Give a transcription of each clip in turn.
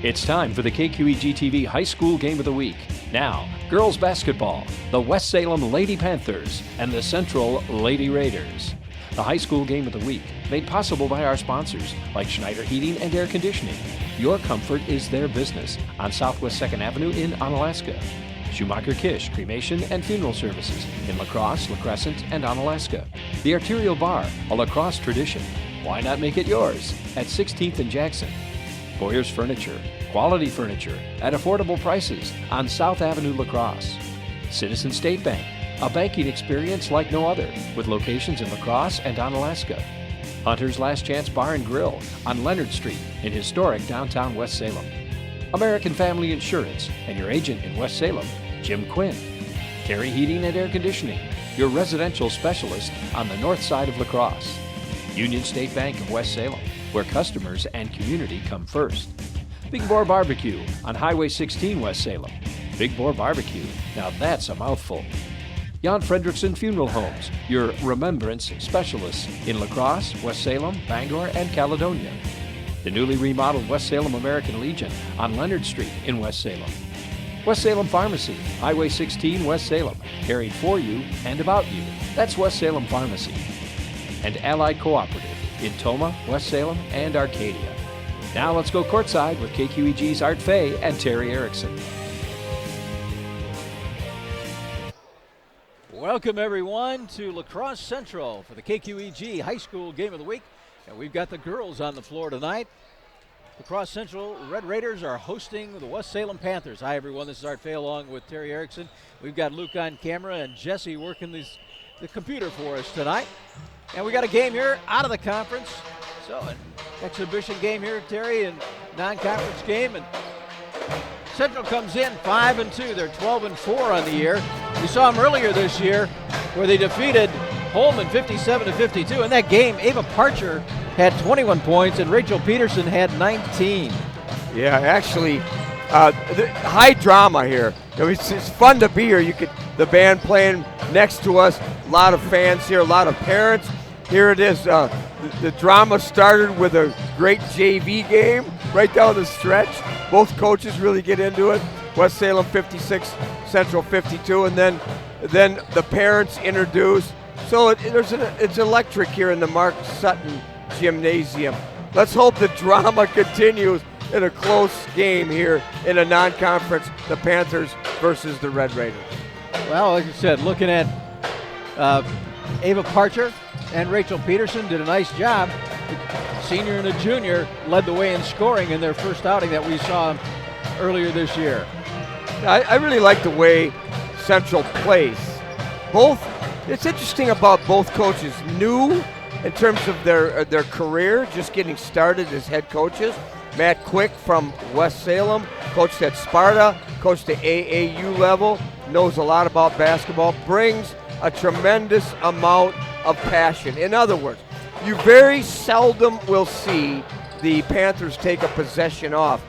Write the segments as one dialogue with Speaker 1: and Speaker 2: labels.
Speaker 1: It's time for the KQEG-TV High School Game of the Week. Now, girls basketball, the West Salem Lady Panthers and the Central Lady Raiders. The High School Game of the Week, made possible by our sponsors like Schneider Heating and Air Conditioning. Your comfort is their business on Southwest 2nd Avenue in Onalaska. Schumacher Kish Cremation and Funeral Services in La Crosse, La Crescent, and Onalaska. The Arterial Bar, a La Crosse tradition. Why not make it yours at 16th and Jackson? Boyer's Furniture, quality furniture at affordable prices on South Avenue, La Crosse. Citizen State Bank, a banking experience like no other, with locations in La Crosse and Onalaska. Hunter's Last Chance Bar and Grill on Leonard Street in historic downtown West Salem. American Family Insurance and your agent in West Salem, Jim Quinn. Terry Heating and Air Conditioning, your residential specialist on the north side of La Crosse. Union State Bank of West Salem, where customers and community come first. Big Boar Barbecue on Highway 16 West Salem. Big Boar Barbecue, now that's a mouthful. Jan Fredrickson Funeral Homes, your remembrance specialists in La Crosse, West Salem, Bangor, and Caledonia. The newly remodeled West Salem American Legion on Leonard Street in West Salem. West Salem Pharmacy, Highway 16 West Salem, caring for you and about you. That's West Salem Pharmacy. And Allied Cooperative in Toma, West Salem, and Arcadia. Now let's go courtside with KQEG's Art Fay and Terry Erickson.
Speaker 2: Welcome everyone to La Crosse Central for the KQEG High School Game of the Week. And we've got the girls on the floor tonight. La Crosse Central Red Raiders are hosting the West Salem Panthers. Hi everyone, this is Art Fay along with Terry Erickson. We've got Luke on camera and Jesse working the computer for us tonight. And we got a game here out of the conference. So an exhibition game here, Terry, and non-conference game. And Central comes in 5-2. They're 12-4 on the year. We saw them earlier this year where they defeated Holman 57-52. In that game, Ava Parcher had 21 points and Rachel Peterson had 19.
Speaker 3: Yeah, actually, high drama here. It's fun to be here. The band playing next to us, a lot of fans here, a lot of parents. Here it is. The drama started with a great JV game right down the stretch. Both coaches really get into it. West Salem 56, Central 52, and then the parents introduce. So it's electric here in the Mark Sutton Gymnasium. Let's hope the drama continues in a close game here in a non-conference, the Panthers versus the Red Raiders.
Speaker 2: Well, like you said, looking at Ava Parcher and Rachel Peterson did a nice job. The senior and a junior led the way in scoring in their first outing that we saw earlier this year.
Speaker 3: I really like the way Central plays. It's interesting about both coaches, new in terms of their career, just getting started as head coaches. Matt Quick from West Salem, coached at Sparta, coached at AAU level, knows a lot about basketball, brings a tremendous amount of passion. In other words, you very seldom will see the Panthers take a possession off.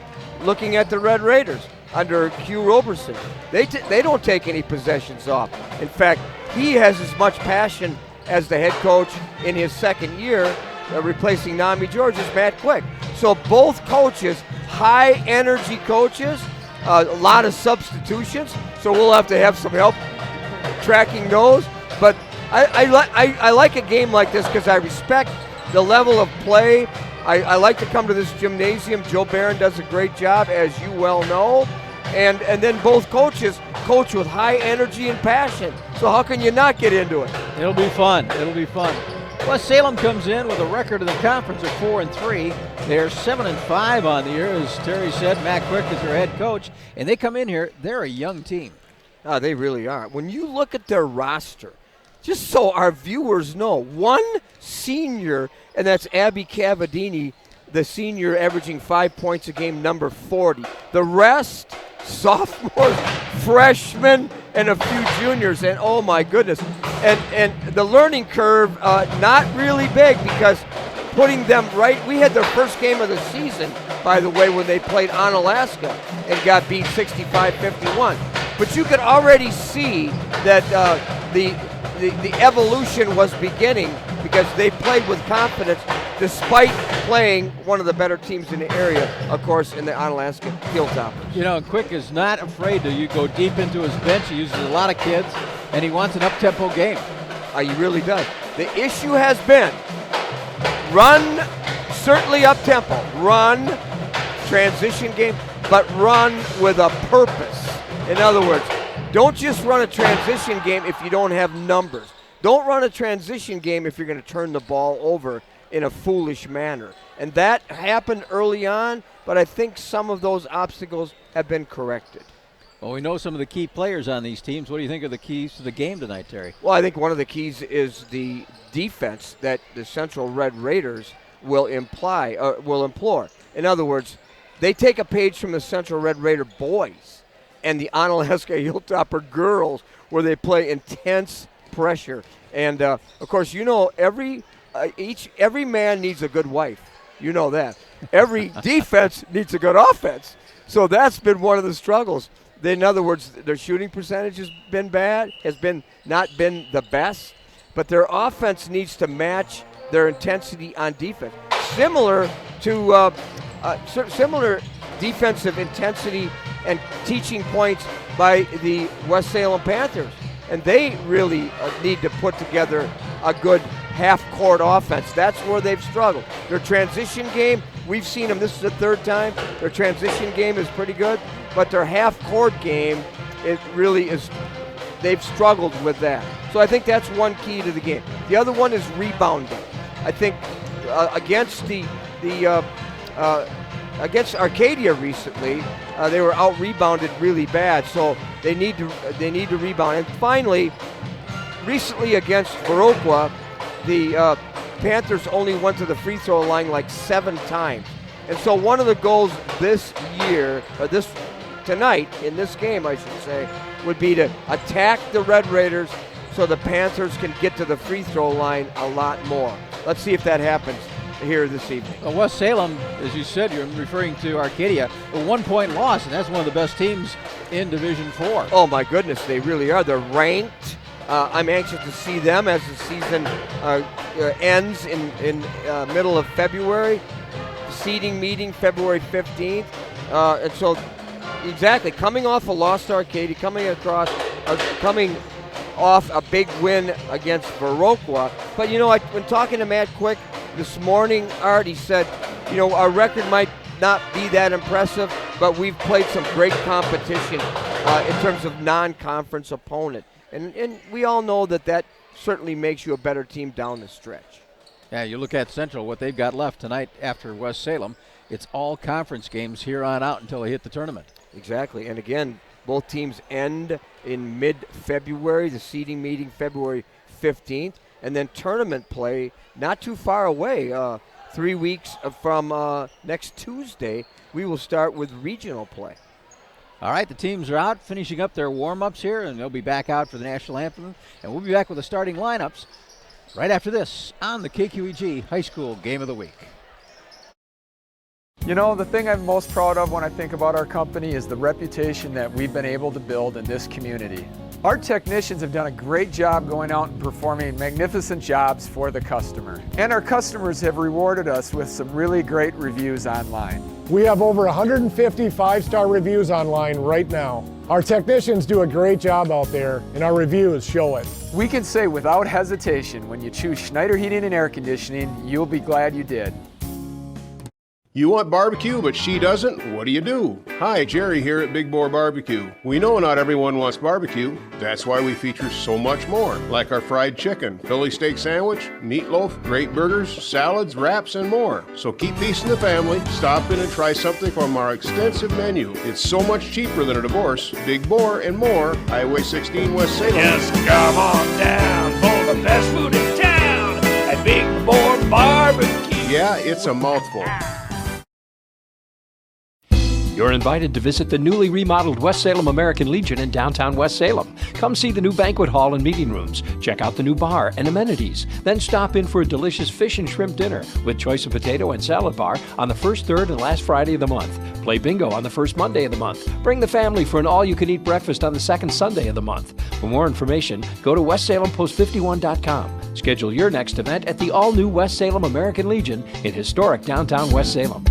Speaker 3: Looking at the Red Raiders under Q Roberson, they don't take any possessions off. In fact, he has as much passion as the head coach in his second year, replacing Nami George, as Matt Quick. So both coaches, high energy coaches, a lot of substitutions, so we'll have to have some help tracking those. But I like a game like this because I respect the level of play. I like to come to this gymnasium. Joe Barron does a great job, as you well know. And then both coaches coach with high energy and passion. So how can you not get into it?
Speaker 2: It'll be fun. It'll be fun. West Salem comes in with a record in the conference of 4-3. They're 7-5 on the year, as Terry said. Matt Quick is their head coach. And they come in here, they're a young team.
Speaker 3: Oh, they really are. When you look at their roster, just so our viewers know, one senior, and that's Abby Cavadini, the senior averaging 5 points a game, number 40. The rest, sophomores, freshmen, and a few juniors, and oh my goodness. And the learning curve, not really big, because putting them right, we had their first game of the season, by the way, when they played Onalaska and got beat 65-51. But you could already see that the evolution was beginning, because they played with confidence. despite playing one of the better teams in the area, of course, in the Onalaska Hilltoppers.
Speaker 2: You know, Quick is not afraid to go deep into his bench. He uses a lot of kids, and he wants an up-tempo game.
Speaker 3: He really does. The issue has been run, certainly up-tempo, run, transition game, but run with a purpose. In other words, don't just run a transition game if you don't have numbers. Don't run a transition game if you're going to turn the ball over in a foolish manner. And that happened early on, but I think some of those obstacles have been corrected.
Speaker 2: Well, we know some of the key players on these teams. What do you think are the keys to the game tonight, Terry?
Speaker 3: Well, I think one of the keys is the defense that the Central Red Raiders will implore. In other words, they take a page from the Central Red Raider boys and the Onalaska Hilltopper girls, where they play intense pressure. And of course, you know, every man needs a good wife. You know that. Every defense needs a good offense. So that's been one of the struggles. In other words, their shooting percentage has been bad, not been the best, but their offense needs to match their intensity on defense. Similar defensive intensity and teaching points by the West Salem Panthers. And they really need to put together a good half-court offense. That's where they've struggled. Their transition game, we've seen them, this is the third time, their transition game is pretty good, but their half-court game, it really is, they've struggled with that. So I think that's one key to the game. The other one is rebounding. I think against against Arcadia recently, they were out-rebounded really bad, so they need to rebound. And finally, recently against Viroqua, the Panthers only went to the free throw line like 7 times. And so one of the goals this year, or tonight, in this game I should say, would be to attack the Red Raiders so the Panthers can get to the free throw line a lot more. Let's see if that happens here this evening.
Speaker 2: Well, West Salem, as you said, you're referring to Arcadia, a 1-point loss, and that's one of the best teams in Division 4.
Speaker 3: Oh my goodness, they really are. They're ranked. I'm anxious to see them as the season ends in middle of February. Seeding meeting February 15th. And so, exactly, coming off a loss to Arcadia, coming off a big win against Viroqua. But, you know, when talking to Matt Quick this morning, Art, he said, you know, our record might not be that impressive, but we've played some great competition in terms of non-conference opponent. And we all know that certainly makes you a better team down the stretch.
Speaker 2: Yeah, you look at Central, what they've got left tonight after West Salem, it's all conference games here on out until they hit the tournament.
Speaker 3: Exactly, and again, both teams end in mid-February, the seeding meeting February 15th, and then tournament play not too far away. 3 weeks from next Tuesday, we will start with regional play.
Speaker 2: All right, the teams are out, finishing up their warm-ups here, and they'll be back out for the national anthem. And we'll be back with the starting lineups right after this on the KQEG High School Game of the Week.
Speaker 4: You know, the thing I'm most proud of when I think about our company is the reputation that we've been able to build in this community. Our technicians have done a great job going out and performing magnificent jobs for the customer. And our customers have rewarded us with some really great reviews online.
Speaker 5: We have over 150 5-star reviews online right now. Our technicians do a great job out there, and our reviews show it.
Speaker 4: We can say without hesitation, when you choose Schneider Heating and Air Conditioning, you'll be glad you did.
Speaker 6: You want barbecue, but she doesn't? What do? Hi, Jerry here at Big Boar Barbecue. We know not everyone wants barbecue. That's why we feature so much more, like our fried chicken, Philly steak sandwich, meatloaf, great burgers, salads, wraps, and more. So keep peace in the family, stop in and try something from our extensive menu. It's so much cheaper than a divorce. Big Boar and more, Highway 16 West Salem.
Speaker 7: Just come on down for the best food in town at Big Boar Barbecue.
Speaker 6: Yeah, it's a mouthful.
Speaker 1: You're invited to visit the newly remodeled West Salem American Legion in downtown West Salem. Come see the new banquet hall and meeting rooms. Check out the new bar and amenities. Then stop in for a delicious fish and shrimp dinner with choice of potato and salad bar on the first, third, and last Friday of the month. Play bingo on the first Monday of the month. Bring the family for an all-you-can-eat breakfast on the second Sunday of the month. For more information, go to westsalempost51.com. Schedule your next event at the all-new West Salem American Legion in historic downtown West Salem.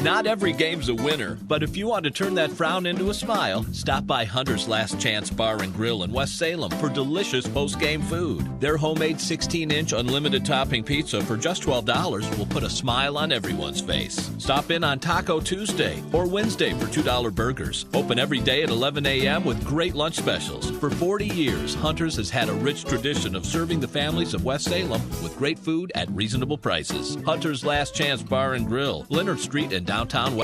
Speaker 8: Not every game's a winner, but if you want to turn that frown into a smile, stop by Hunter's Last Chance Bar and Grill in West Salem for delicious post-game food. Their homemade 16-inch unlimited topping pizza for just $12 will put a smile on everyone's face. Stop in on Taco Tuesday or Wednesday for $2 burgers. Open every day at 11 a.m. with great lunch specials. For 40 years, Hunter's has had a rich tradition of serving the families of West Salem with great food at reasonable prices. Hunter's Last Chance Bar and Grill, Leonard Street and downtown West.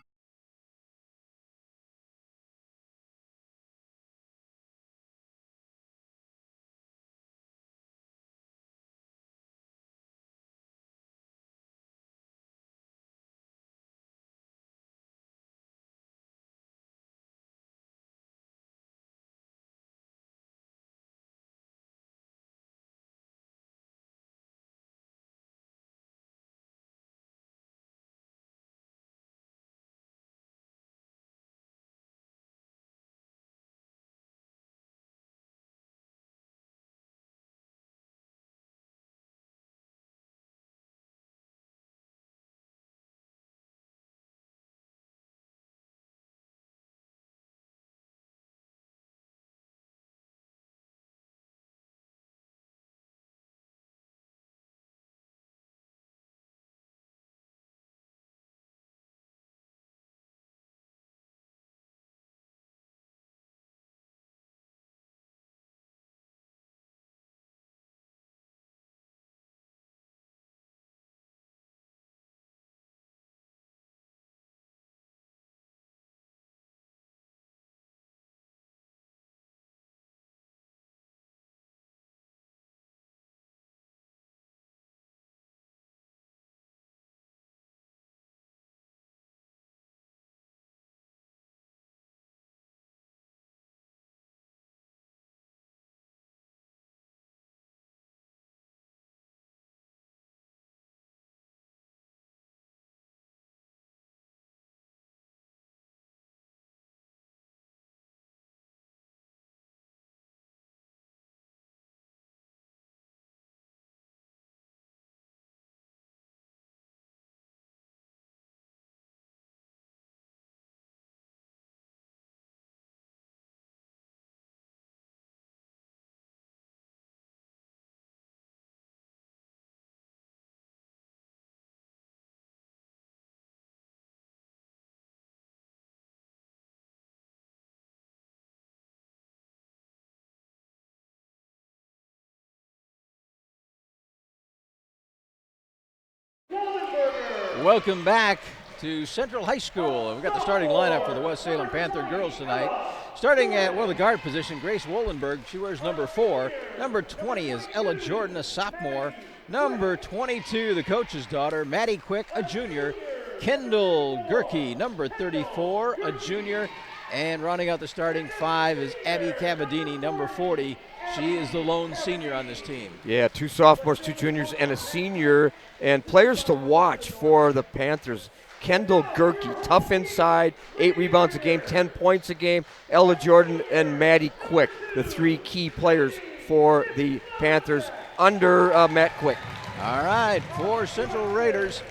Speaker 2: Welcome back to Central High School. We've got the starting lineup for the West Salem Panther girls tonight. Starting at, the guard position, Grace Wollenberg. She wears number 4. Number 20 is Ella Jordan, a sophomore. Number 22, the coach's daughter, Maddie Quick, a junior. Kendall Gerke, number 34, a junior. And rounding out the starting 5 is Abby Cavadini, number 40. She is the lone senior on this team.
Speaker 3: Yeah, 2 sophomores, 2 juniors, and a senior. And players to watch for the Panthers. Kendall Gerke, tough inside, 8 rebounds a game, 10 points a game. Ella Jordan and Maddie Quick, the 3 key players for the Panthers under Matt Quick.
Speaker 2: All right, for Central Raiders,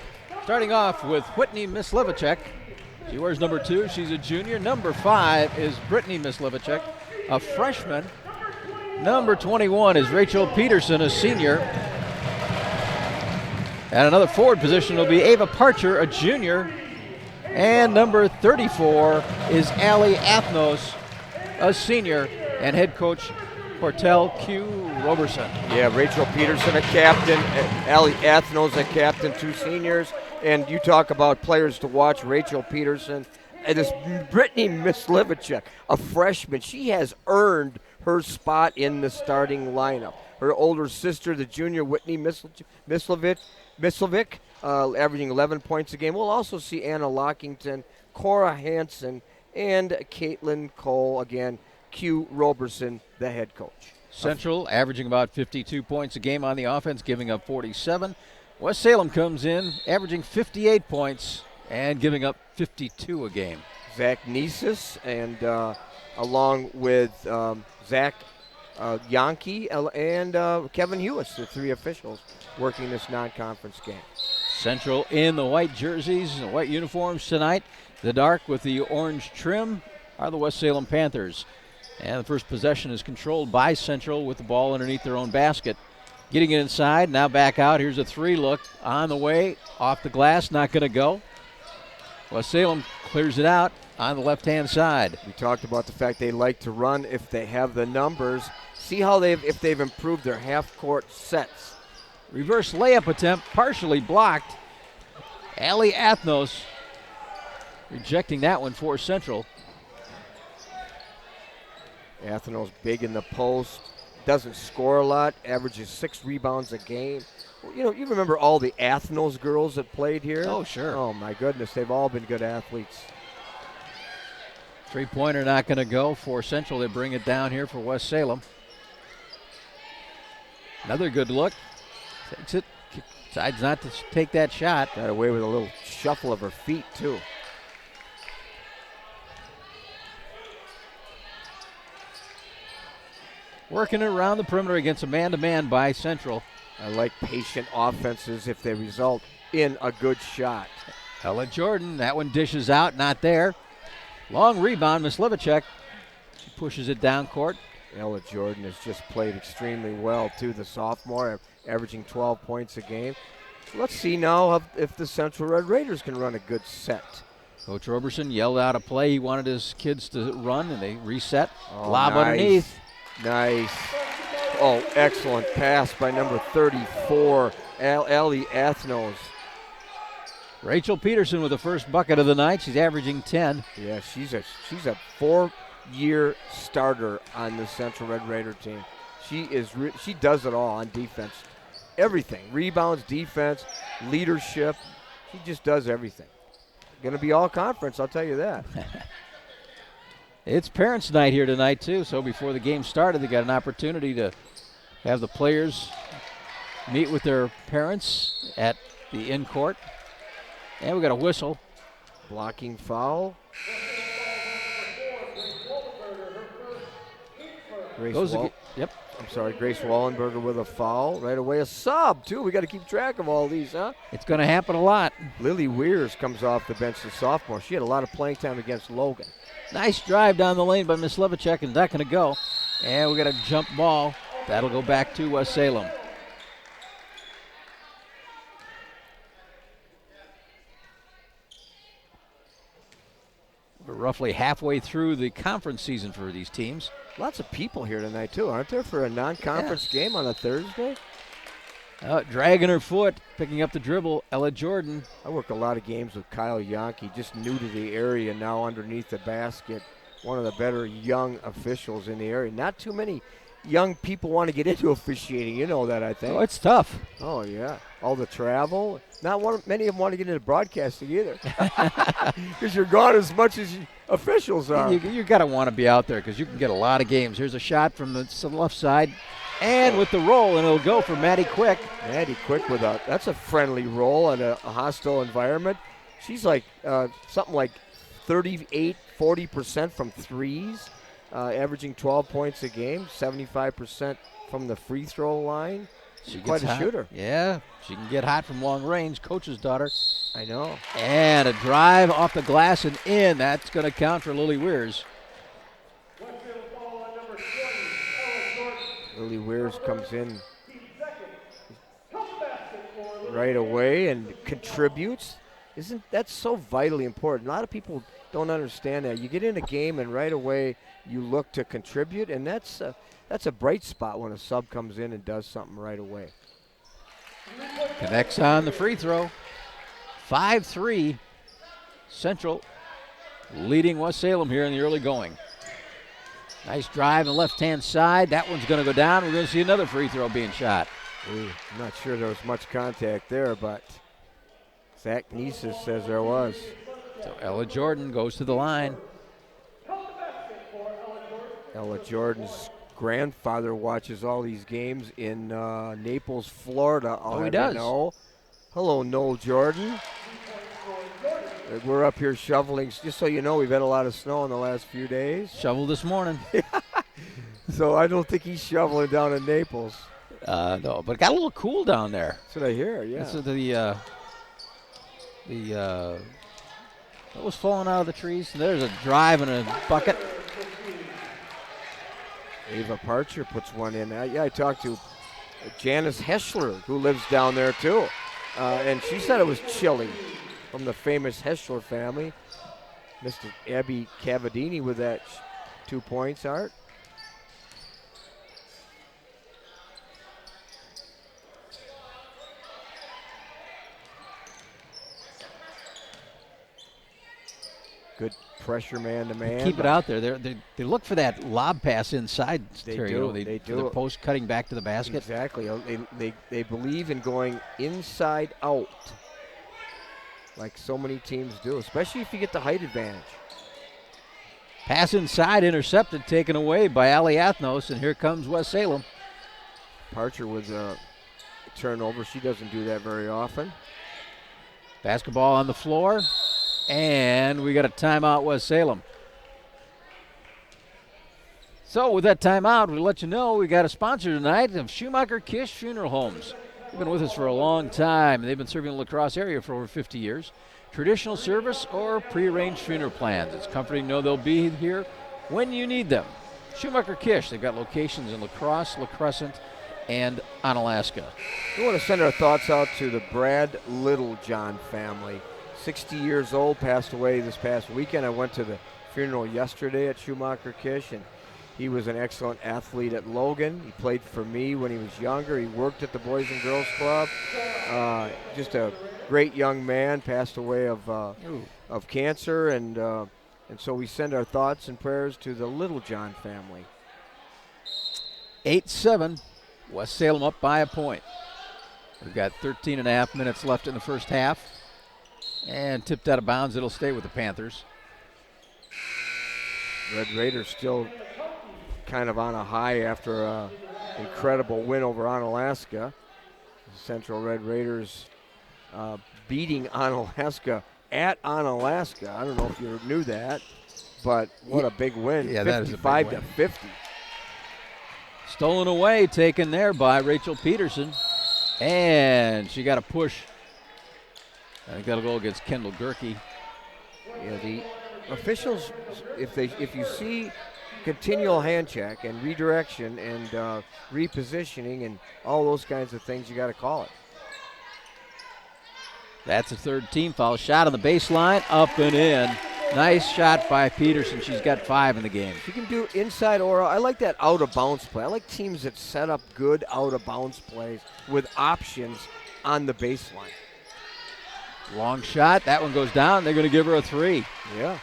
Speaker 2: starting off with Whitney Mislevicek. She wears number 2. She's a junior. Number 5 is Brittany Mislevicek, a freshman. Number 21 is Rachel Peterson, a senior. And another forward position will be Ava Parcher, a junior. And number 34 is Allie Athnos, a senior. And head coach Portel Q. Roberson.
Speaker 3: Yeah, Rachel Peterson, a captain. Allie Athnos, a captain, 2 seniors. And you talk about players to watch, Rachel Peterson. And this Brittany Mislevicek, a freshman. She has earned her spot in the starting lineup. Her older sister, the junior Whitney Mislevic, averaging 11 points a game. We'll also see Anna Lockington, Cora Hansen, and Caitlin Cole. Again, Q Roberson, the head coach.
Speaker 2: Central averaging about 52 points a game on the offense, giving up 47. West Salem comes in averaging 58 points and giving up 52 a game.
Speaker 3: Zach Niesis and along with Zach Yankee and Kevin Hewis, the three officials working this non-conference game.
Speaker 2: Central in the white jerseys and white uniforms tonight. The dark with the orange trim are the West Salem Panthers. And the first possession is controlled by Central with the ball underneath their own basket. Getting it inside, now back out. Here's a three look on the way, off the glass, not going to go. West Salem clears it out on the left-hand side.
Speaker 3: We talked about the fact they like to run if they have the numbers. See how if they've improved their half-court sets.
Speaker 2: Reverse layup attempt, partially blocked. Allie Athnos rejecting that one for Central.
Speaker 3: Athnos big in the post, doesn't score a lot, averages 6 rebounds a game. Well, you remember all the Athnos girls that played here?
Speaker 2: Oh, sure.
Speaker 3: Oh, my goodness, they've all been good athletes.
Speaker 2: Three-pointer not going to go for Central. They bring it down here for West Salem. Another good look. Takes it, decides not to take that shot.
Speaker 3: Got away with a little shuffle of her feet, too.
Speaker 2: Working it around the perimeter against a man-to-man by Central.
Speaker 3: I like patient offenses if they result in a good shot.
Speaker 2: Ella Jordan, that one dishes out, not there. Long rebound, Mislivacek. She pushes it down court.
Speaker 3: Ella Jordan has just played extremely well, too, the sophomore, averaging 12 points a game. Let's see now if the Central Red Raiders can run a good set.
Speaker 2: Coach Roberson yelled out a play he wanted his kids to run, and they reset.
Speaker 3: Oh,
Speaker 2: Lob
Speaker 3: nice.
Speaker 2: underneath.
Speaker 3: Nice. Oh, excellent pass by number 34, Allie Athnos.
Speaker 2: Rachel Peterson with the first bucket of the night. She's averaging 10.
Speaker 3: Yeah, she's a 4-year starter on the Central Red Raider team. She does it all on defense. Everything. Rebounds, defense, leadership. She just does everything. Going to be all conference, I'll tell you that.
Speaker 2: It's parents' night here tonight, too, so before the game started, they got an opportunity to have the players meet with their parents at the in-court. And we got a whistle.
Speaker 3: Blocking foul. Grace Wallenberger with a foul. Right away, a sub, too. We got to keep track of all these, huh?
Speaker 2: It's going to happen a lot.
Speaker 3: Lily Weirs comes off the bench, the sophomore. She had a lot of playing time against Logan.
Speaker 2: Nice drive down the lane by Mislivacek, and not going to go. And we got a jump ball. That'll go back to West Salem. We're roughly halfway through the conference season for these teams.
Speaker 3: Lots of people here tonight, too, aren't there, for a non-conference game on a Thursday?
Speaker 2: Dragging her foot, picking up the dribble, Ella Jordan.
Speaker 3: I work a lot of games with Kyle Yankee, just new to the area now underneath the basket. One of the better young officials in the area. Not too many young people want to get into officiating. You know that, I think.
Speaker 2: Oh, it's tough.
Speaker 3: Oh, yeah. All the travel. Many of them want to get into broadcasting either. Because you're gone as much as officials are.
Speaker 2: You got to want to be out there because you can get a lot of games. Here's a shot from the left side. And with the roll, and it'll go for Maddie Quick.
Speaker 3: Maddie Quick that's a friendly roll in a hostile environment. She's like something like 38, 40% from threes, averaging 12 points a game, 75% from the free throw line. She's quite a shooter.
Speaker 2: Yeah, she can get hot from long range. Coach's daughter.
Speaker 3: I know.
Speaker 2: And a drive off the glass and in. That's going to count for Lily Weirs.
Speaker 3: Lily Weirs comes in right away and contributes. That's so vitally important? A lot of people don't understand that. You get in a game and right away you look to contribute, and that's a bright spot when a sub comes in and does something right away.
Speaker 2: Connects on the free throw. 5-3. Central leading West Salem here in the early going. Nice drive on the left-hand side. That one's going to go down. We're going to see another free throw being shot.
Speaker 3: I'm not sure there was much contact there, but Zach Nieses says there was.
Speaker 2: So Ella Jordan goes to the line.
Speaker 3: Ella Jordan's grandfather watches all these games in Naples, Florida.
Speaker 2: Oh, he does.
Speaker 3: Know. Hello, Noel Jordan. We're up here shoveling. Just so you know, we've had a lot of snow in the last few days.
Speaker 2: Shovel this morning.
Speaker 3: So I don't think he's shoveling down in Naples.
Speaker 2: No, but it got a little cool down there.
Speaker 3: That's what I hear, yeah.
Speaker 2: This is what was falling out of the trees? There's a drive and a bucket.
Speaker 3: Ava Parcher puts one in. I talked to Janice Heschler, who lives down there too, and she said it was chilly from the famous Heschler family. Mr. Abby Cavadini with that 2 points, Art. Good pressure man-to-man.
Speaker 2: Keep it out there. They look for that lob pass inside.
Speaker 3: They
Speaker 2: Terry,
Speaker 3: do.
Speaker 2: They
Speaker 3: do.
Speaker 2: The post cutting back to the basket.
Speaker 3: Exactly. They believe in going inside out, like so many teams do, especially if you get the height advantage.
Speaker 2: Pass inside, intercepted, taken away by Ali Athnos, and here comes West Salem.
Speaker 3: Parcher with a turnover. She doesn't do that very often.
Speaker 2: Basketball on the floor. And we got a timeout, West Salem. So with that timeout, we'll let you know we got a sponsor tonight of Schumacher Kish Funeral Homes. They've been with us for a long time. They've been serving the La Crosse area for over 50 years. Traditional service or prearranged funeral plans. It's comforting to know they'll be here when you need them. Schumacher Kish, they've got locations in La Crosse, La Crescent, and Onalaska.
Speaker 3: We want to send our thoughts out to the Brad Littlejohn family. 60 years old, passed away this past weekend. I went to the funeral yesterday at Schumacher Kish, and he was an excellent athlete at Logan. He played for me when he was younger. He worked at the Boys and Girls Club. Just a great young man, passed away of cancer, and so we send our thoughts and prayers to the Littlejohn family.
Speaker 2: 8-7, West Salem up by a point. We've got 13 and a half minutes left in the first half. And tipped out of bounds, it'll stay with the Panthers.
Speaker 3: Red Raiders still kind of on a high after an incredible win over Onalaska. Central Red Raiders beating Onalaska at Onalaska. I don't know if you knew that, but what a big win.
Speaker 2: Yeah, that is a big
Speaker 3: 55
Speaker 2: win.
Speaker 3: to 50.
Speaker 2: Stolen away, taken there by Rachel Peterson. And she got a push. I think that'll go against Kendall Gerke.
Speaker 3: Yeah, the officials, if you see continual hand check and redirection and repositioning and all those kinds of things, you got to call it.
Speaker 2: That's a third team foul. Shot on the baseline, up and in. Nice shot by Peterson. She's got 5 in the game.
Speaker 3: You can do inside or I like that out of bounds play. I like teams that set up good out of bounds plays with options on the baseline.
Speaker 2: Long shot. That one goes down. They're going to give her a 3.
Speaker 3: Yeah.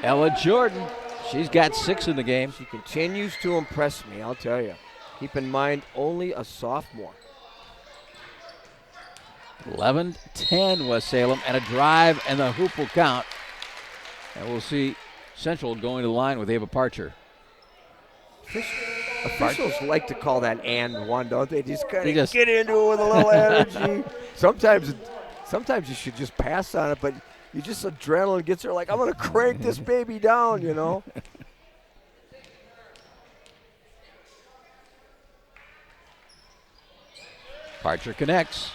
Speaker 2: Ella Jordan. She's got 6 in the game.
Speaker 3: She continues to impress me, I'll tell you. Keep in mind, only a sophomore.
Speaker 2: 11-10 West Salem, and a drive, and the hoop will count. And we'll see Central going to the line with Ava Parcher.
Speaker 3: Officials like to call that and one, don't they? Just kind of
Speaker 2: They
Speaker 3: get into it with a little energy. Sometimes you should just pass on it, but you just adrenaline gets her like, I'm going to crank this baby down, you know.
Speaker 2: Parcher connects.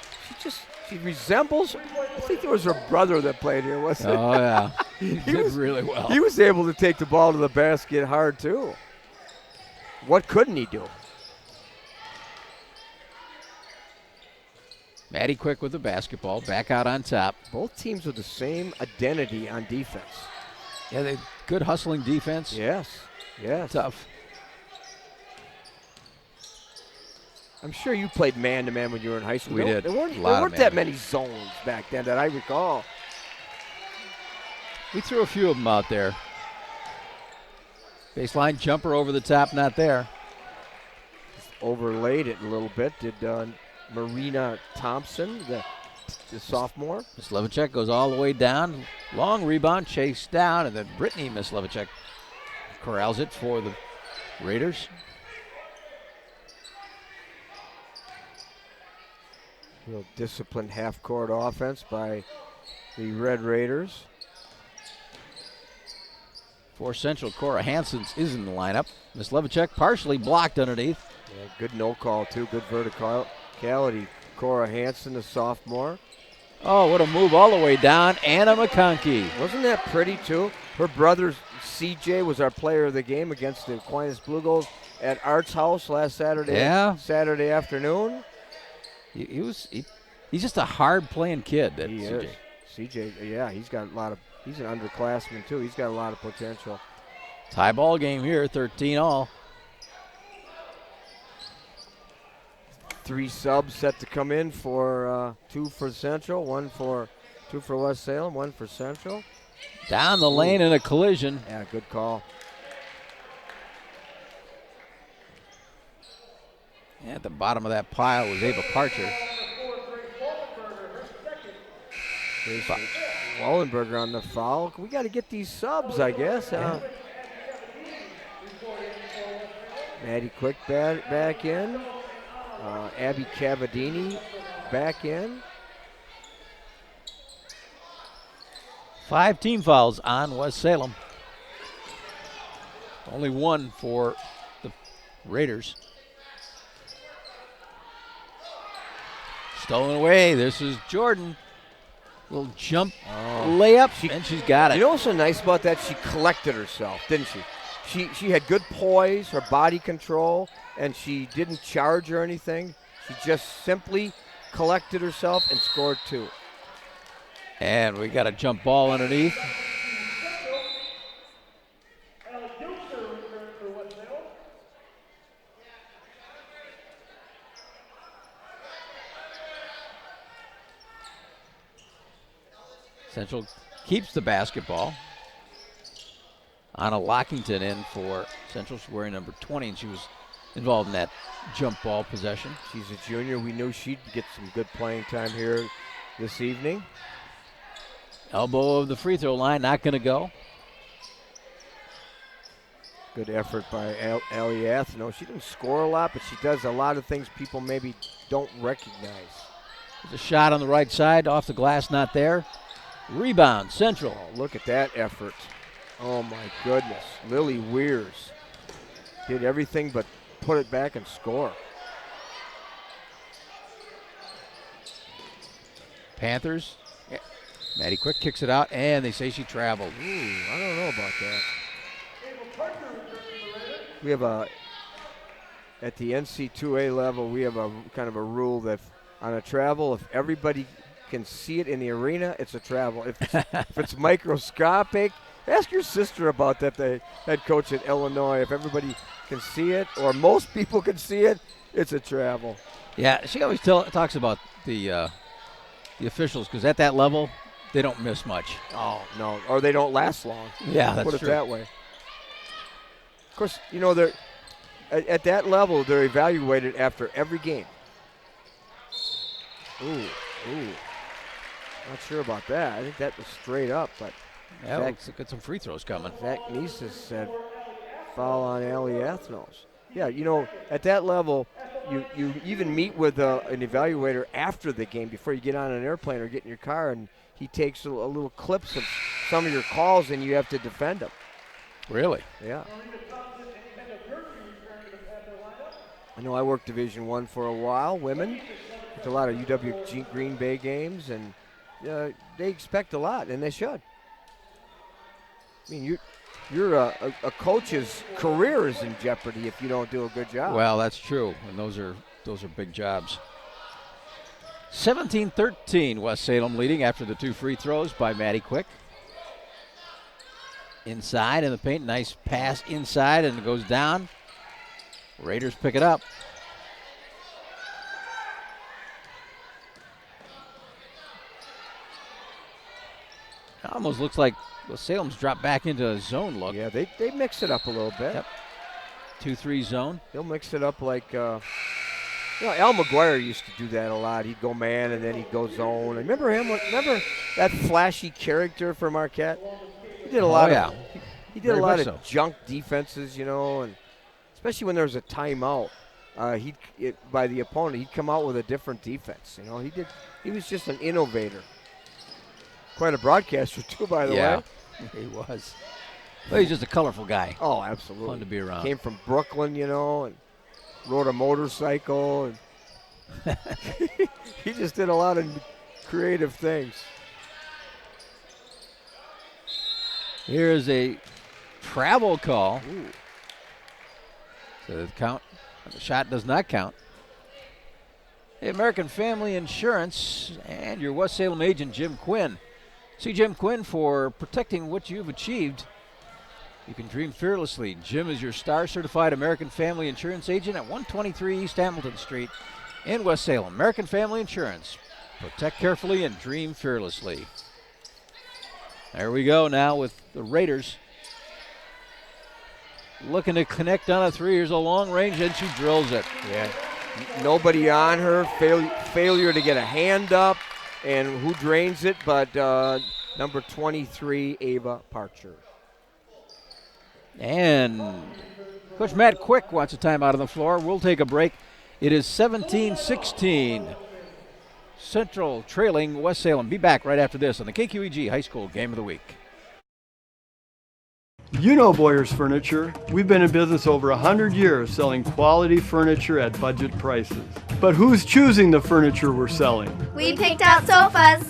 Speaker 3: She resembles, I think there was her brother that played here, wasn't it?
Speaker 2: Oh, yeah. He did really well.
Speaker 3: He was able to take the ball to the basket hard, too. What couldn't he do?
Speaker 2: Maddie Quick with the basketball, back out on top.
Speaker 3: Both teams with the same identity on defense.
Speaker 2: Yeah, they good hustling defense.
Speaker 3: Yes.
Speaker 2: Tough.
Speaker 3: I'm sure you played man-to-man when you were in high school.
Speaker 2: We did.
Speaker 3: There weren't that many zones back then that I recall.
Speaker 2: We threw a few of them out there. Baseline jumper over the top, not there.
Speaker 3: Overlaid it a little bit. Did Marina Thompson, the the sophomore.
Speaker 2: Mislevicek goes all the way down. Long rebound, chased down, and then Brittany Mislevicek corrals it for the Raiders.
Speaker 3: Real disciplined half-court offense by the Red Raiders.
Speaker 2: For Central, Cora Hansen is in the lineup. Mislevicek partially blocked underneath.
Speaker 3: Yeah, good no call, too. Good verticality. Cora Hansen, the sophomore.
Speaker 2: Oh, what a move all the way down. Anna McConkey.
Speaker 3: Wasn't that pretty, too? Her brother, CJ, was our player of the game against the Aquinas Blue Goals at Art's house last Saturday.
Speaker 2: Yeah.
Speaker 3: Saturday afternoon.
Speaker 2: He's just a hard-playing kid, that
Speaker 3: He
Speaker 2: CJ.
Speaker 3: is. CJ, yeah, he's an underclassman, too. He's got a lot of potential.
Speaker 2: Tie ball game here, 13-all.
Speaker 3: 3 subs set to come in for 2 for Central, 2 for West Salem, 1 for Central.
Speaker 2: Down the lane in a collision.
Speaker 3: Yeah, good call.
Speaker 2: At the bottom of that pile was Ava Parcher.
Speaker 3: Wallenberger on the foul. We got to get these subs, I guess. Maddie Quick back in. Abby Cavadini back in.
Speaker 2: 5 team fouls on West Salem. Only 1 for the Raiders. Stolen away. This is Jordan. Little jump layup, and she's got it.
Speaker 3: You know what's so nice about that? She collected herself, didn't she? She had good poise, her body control, and she didn't charge or anything. She just simply collected herself and scored 2.
Speaker 2: And we got a jump ball underneath. Central keeps the basketball. Anna Lockington in for Central. She's wearing number 20, and she was involved in that jump ball possession.
Speaker 3: She's a junior. We knew she'd get some good playing time here this evening.
Speaker 2: Elbow of the free throw line, not going to go.
Speaker 3: Good effort by Allie Atheno. She didn't score a lot, but she does a lot of things people maybe don't recognize.
Speaker 2: There's a shot on the right side, off the glass, not there. Rebound, Central.
Speaker 3: Oh, look at that effort. Oh, my goodness. Lily Weirs did everything but put it back and score.
Speaker 2: Panthers. Yeah. Maddie Quick kicks it out, and they say she traveled.
Speaker 3: Ooh, I don't know about that. We have at the NC2A level, we have a kind of a rule that on a travel, if everybody can see it in the arena, it's a travel. If it's microscopic, ask your sister about that, the head coach at Illinois. If everybody can see it, or most people can see it, it's a travel.
Speaker 2: Yeah, she always talks about the officials, because at that level, they don't miss much.
Speaker 3: Oh, no, or they don't last long.
Speaker 2: Yeah, that's
Speaker 3: Put it
Speaker 2: true.
Speaker 3: that way. Of course, you know, they're at that level, they're evaluated after every game. Ooh. Not sure about that. I think that was straight up, but
Speaker 2: Yeah, looks like some free throws coming.
Speaker 3: Zach Nieses said foul on Allie Athnos. Yeah, you know, at that level, you even meet with an evaluator after the game before you get on an airplane or get in your car, and he takes a little clips of some of your calls, and you have to defend them.
Speaker 2: Really?
Speaker 3: Yeah. I know I worked Division I for a while, women. It's a lot of UW Green Bay games, and they expect a lot, and they should. I mean, you're a coach's career is in jeopardy if you don't do a good job.
Speaker 2: Well, that's true, and those are big jobs. 17-13, West Salem leading after the 2 free throws by Maddie Quick. Inside in the paint, nice pass inside, and it goes down. Raiders pick it up. It almost looks like Salem's dropped back into a zone look.
Speaker 3: Yeah, they mix it up a little bit.
Speaker 2: Yep. 2-3 zone.
Speaker 3: They'll mix it up like You know, Al McGuire used to do that a lot. He'd go man and then he'd go zone. Remember him? Remember that flashy character for Marquette? He did a lot of he did
Speaker 2: Very
Speaker 3: a lot
Speaker 2: much
Speaker 3: of
Speaker 2: so.
Speaker 3: junk defenses, you know, and especially when there was a timeout. By the opponent, he'd come out with a different defense. You know, he was just an innovator. Quite a broadcaster too, by the way.
Speaker 2: He was. Well, he's just a colorful guy.
Speaker 3: Oh, absolutely.
Speaker 2: Fun to be around.
Speaker 3: Came from Brooklyn, you know, and rode a motorcycle, and he just did a lot of creative things.
Speaker 2: Here's a travel call.
Speaker 3: Ooh.
Speaker 2: So the shot does not count. Hey, American Family Insurance and your West Salem agent, Jim Quinn. See Jim Quinn for protecting what you've achieved. You can dream fearlessly. Jim is your star-certified American Family Insurance agent at 123 East Hamilton Street in West Salem. American Family Insurance. Protect carefully and dream fearlessly. There we go now with the Raiders. Looking to connect on a three. Here's a long range, and she drills it.
Speaker 3: Yeah. Nobody on her. Failure to get a hand up. And who drains it but number 23, Ava Parcher.
Speaker 2: And Coach Matt Quick wants a timeout on the floor. We'll take a break. It is 17-16. Central trailing West Salem. Be back right after this on the KQEG High School Game of the Week.
Speaker 9: You know Boyer's Furniture. We've been in business over 100 years selling quality furniture at budget prices. But who's choosing the furniture we're selling?
Speaker 10: We picked out sofas,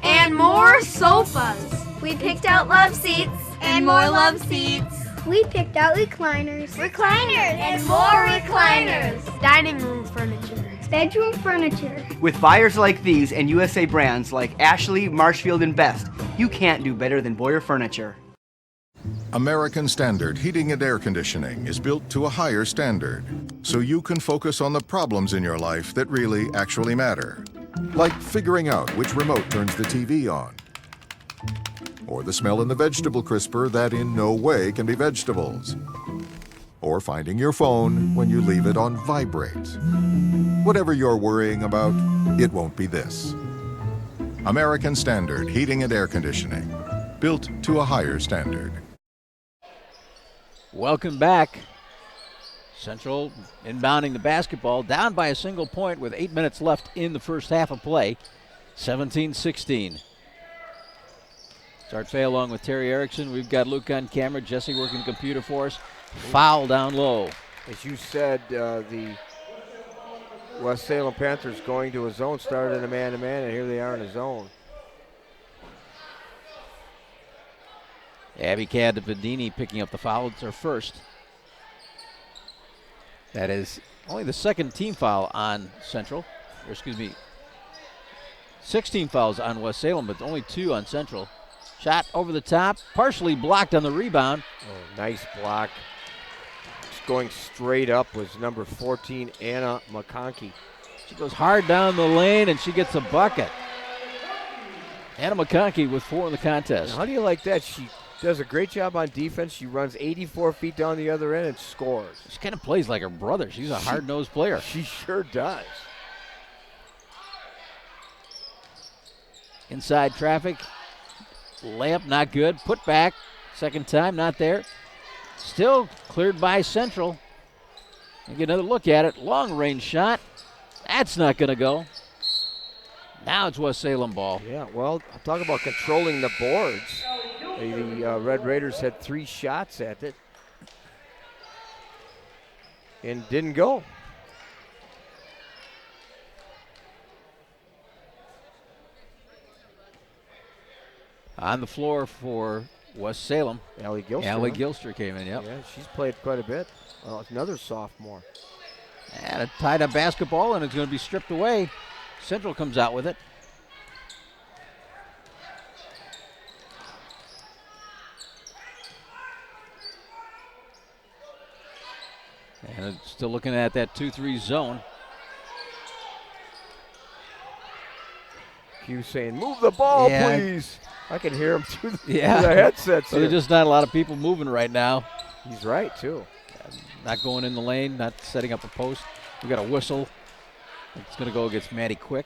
Speaker 10: and more sofas. We picked out love seats, and more love seats.
Speaker 11: We picked out recliners,
Speaker 10: And more recliners.
Speaker 11: dining room furniture, bedroom furniture.
Speaker 12: With buyers like these and USA brands like Ashley, Marshfield, and Best, you can't do better than Boyer Furniture.
Speaker 13: American Standard Heating and Air Conditioning is built to a higher standard, so you can focus on the problems in your life that really actually matter. Like figuring out which remote turns the TV on, or the smell in the vegetable crisper that in no way can be vegetables, or finding your phone when you leave it on vibrate. Whatever you're worrying about, it won't be this. American Standard Heating and Air Conditioning, built to a higher standard.
Speaker 2: Welcome back. Central inbounding the basketball, down by a single point with 8 minutes left in the first half of play. 17-16. Start Fay along with Terry Erickson. We've got Luke on camera. Jesse working the computer for us. Foul down low.
Speaker 3: As you said, the West Salem Panthers going to a zone, started in a man-to-man, and here they are in a zone.
Speaker 2: Abby Cadapedini picking up the foul. It's her first. That is only the second team foul on Central. Or excuse me, 16 fouls on West Salem, but only 2 on Central. Shot over the top, partially blocked on the rebound.
Speaker 3: Oh, nice block. Just going straight up was number 14, Anna McConkey.
Speaker 2: She goes hard down the lane, and she gets a bucket. Anna McConkey with 4 in the contest.
Speaker 3: Now, how do you like that? She does a great job on defense. She runs 84 feet down the other end and scores.
Speaker 2: She kind of plays like her brother. She's a hard-nosed player.
Speaker 3: She sure does.
Speaker 2: Inside traffic. Layup not good. Put back. Second time, not there. Still cleared by Central. And get another look at it. Long range shot. That's not going to go. Now it's West Salem ball.
Speaker 3: Yeah, well, talk about controlling the boards. The Red Raiders had 3 shots at it and didn't go.
Speaker 2: On the floor for West Salem,
Speaker 3: Allie Gilster.
Speaker 2: Allie Gilster came in, yep.
Speaker 3: Yeah, she's played quite a bit. Well, it's another sophomore.
Speaker 2: And a tied up basketball, and it's going to be stripped away. Central comes out with it. And it's still looking at that 2-3 zone.
Speaker 3: Q saying, move the ball,
Speaker 2: Yeah.
Speaker 3: please. I can hear him through the,
Speaker 2: Yeah.
Speaker 3: through the headsets
Speaker 2: Well,
Speaker 3: here.
Speaker 2: there's just not a lot of people moving right now.
Speaker 3: He's right, too.
Speaker 2: Not going in the lane, not setting up a post. We got a whistle. It's going to go against Maddie Quick.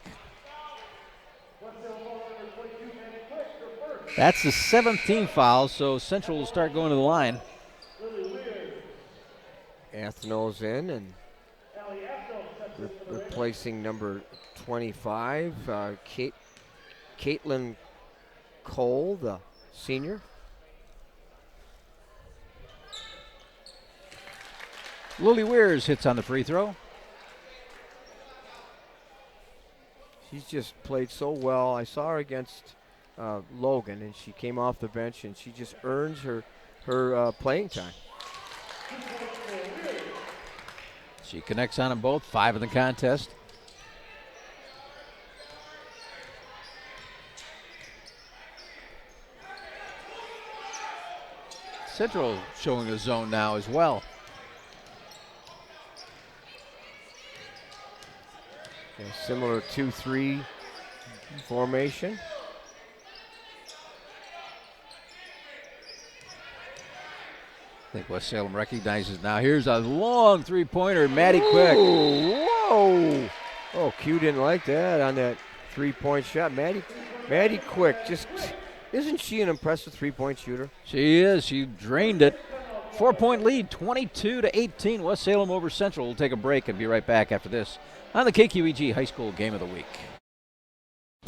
Speaker 2: That's the 17th foul, so Central will start going to the line.
Speaker 3: Atheno's in and replacing number 25, Caitlin Cole, the senior.
Speaker 2: Lily Weirs hits on the free throw.
Speaker 3: She's just played so well. I saw her against Logan, and she came off the bench, and she just earns her playing time.
Speaker 2: She connects on them both, 5 in the contest. Central showing a zone now as well.
Speaker 3: A similar 2-3 formation.
Speaker 2: I think West Salem recognizes now. Here's a long three-pointer, Maddie Quick.
Speaker 3: Whoa! Oh, Q didn't like that on that three-point shot. Maddie Quick, isn't she an impressive three-point shooter?
Speaker 2: She is. She drained it. 4-point lead, 22-18. West Salem over Central. We'll take a break and be right back after this on the KQEG High School Game of the Week.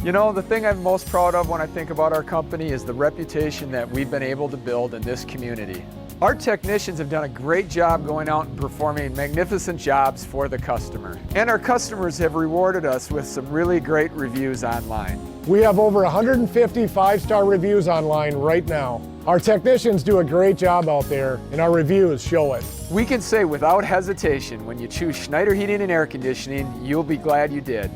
Speaker 4: You know, the thing I'm most proud of when I think about our company is the reputation that we've been able to build in this community. Our technicians have done a great job going out and performing magnificent jobs for the customer. And our customers have rewarded us with some really great reviews online.
Speaker 5: We have over 150 5-star reviews online right now. Our technicians do a great job out there, and our reviews show it.
Speaker 4: We can say without hesitation, when you choose Schneider Heating and Air Conditioning, you'll be glad you did.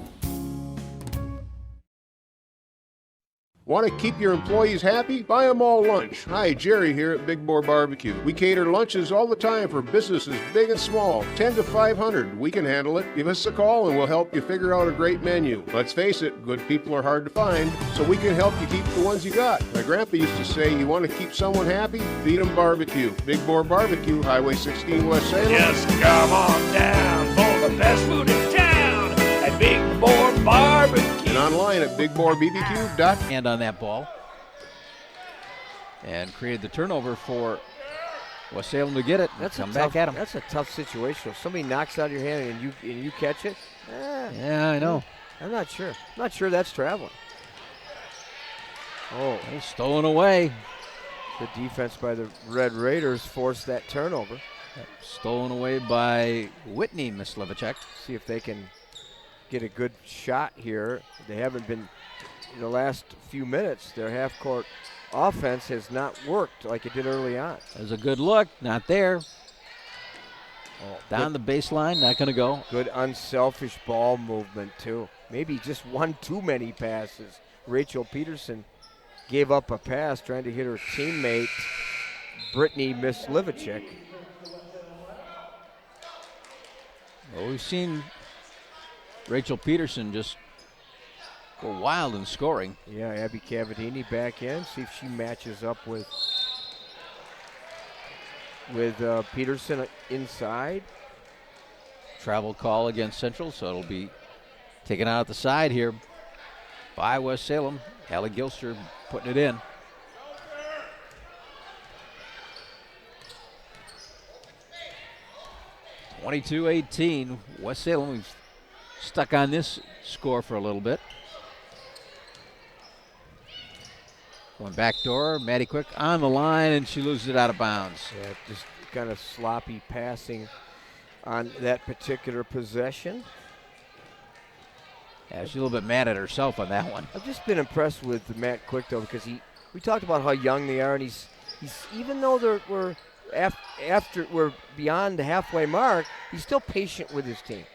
Speaker 6: Want to keep your employees happy? Buy them all lunch. Hi, Jerry here at Big Boar Barbecue. We cater lunches all the time for businesses big and small, 10 to 500. We can handle it. Give us a call and we'll help you figure out a great menu. Let's face it, good people are hard to find, so we can help you keep the ones you got. My grandpa used to say, you want to keep someone happy? Feed them barbecue. Big Boar Barbecue, Highway 16 West Salem.
Speaker 7: Just come on down for the best food in town at Big Boar Barbecue.
Speaker 6: And online at BigBoarBBQ.com.
Speaker 2: And on that ball. And created the turnover for West Salem to get it. Come back at him.
Speaker 3: That's a tough situation. If somebody knocks out of your hand and you catch it,
Speaker 2: yeah, I know.
Speaker 3: I'm not sure. I'm not sure that's traveling. Oh,
Speaker 2: stolen away.
Speaker 3: The defense by the Red Raiders forced that turnover.
Speaker 2: Stolen away by Whitney Mislevicek.
Speaker 3: See if they can get a good shot here. They haven't been, in the last few minutes, their half-court offense has not worked like it did early on.
Speaker 2: There's a good look, not there.
Speaker 3: Oh,
Speaker 2: down the baseline, not going to go.
Speaker 3: Good unselfish ball movement, too. Maybe just one too many passes. Rachel Peterson gave up a pass trying to hit her teammate, Brittany Mislevicek.
Speaker 2: Well, we've seen Rachel Peterson just go wild in scoring.
Speaker 3: Yeah, Abby Cavadini back in. See if she matches up with Peterson inside.
Speaker 2: Travel call against Central, so it'll be taken out at the side here by West Salem. Allie Gilster putting it in. (22-18). West Salem, we've stuck on this score for a little bit. Going back door, Maddie Quick on the line, and she loses it out of bounds.
Speaker 3: Yeah, just kind of sloppy passing on that particular possession.
Speaker 2: Yeah, she's a little bit mad at herself on that one.
Speaker 3: I've just been impressed with Matt Quick, though, because we talked about how young they are, and he's even though we're beyond the halfway mark, he's still patient with his team.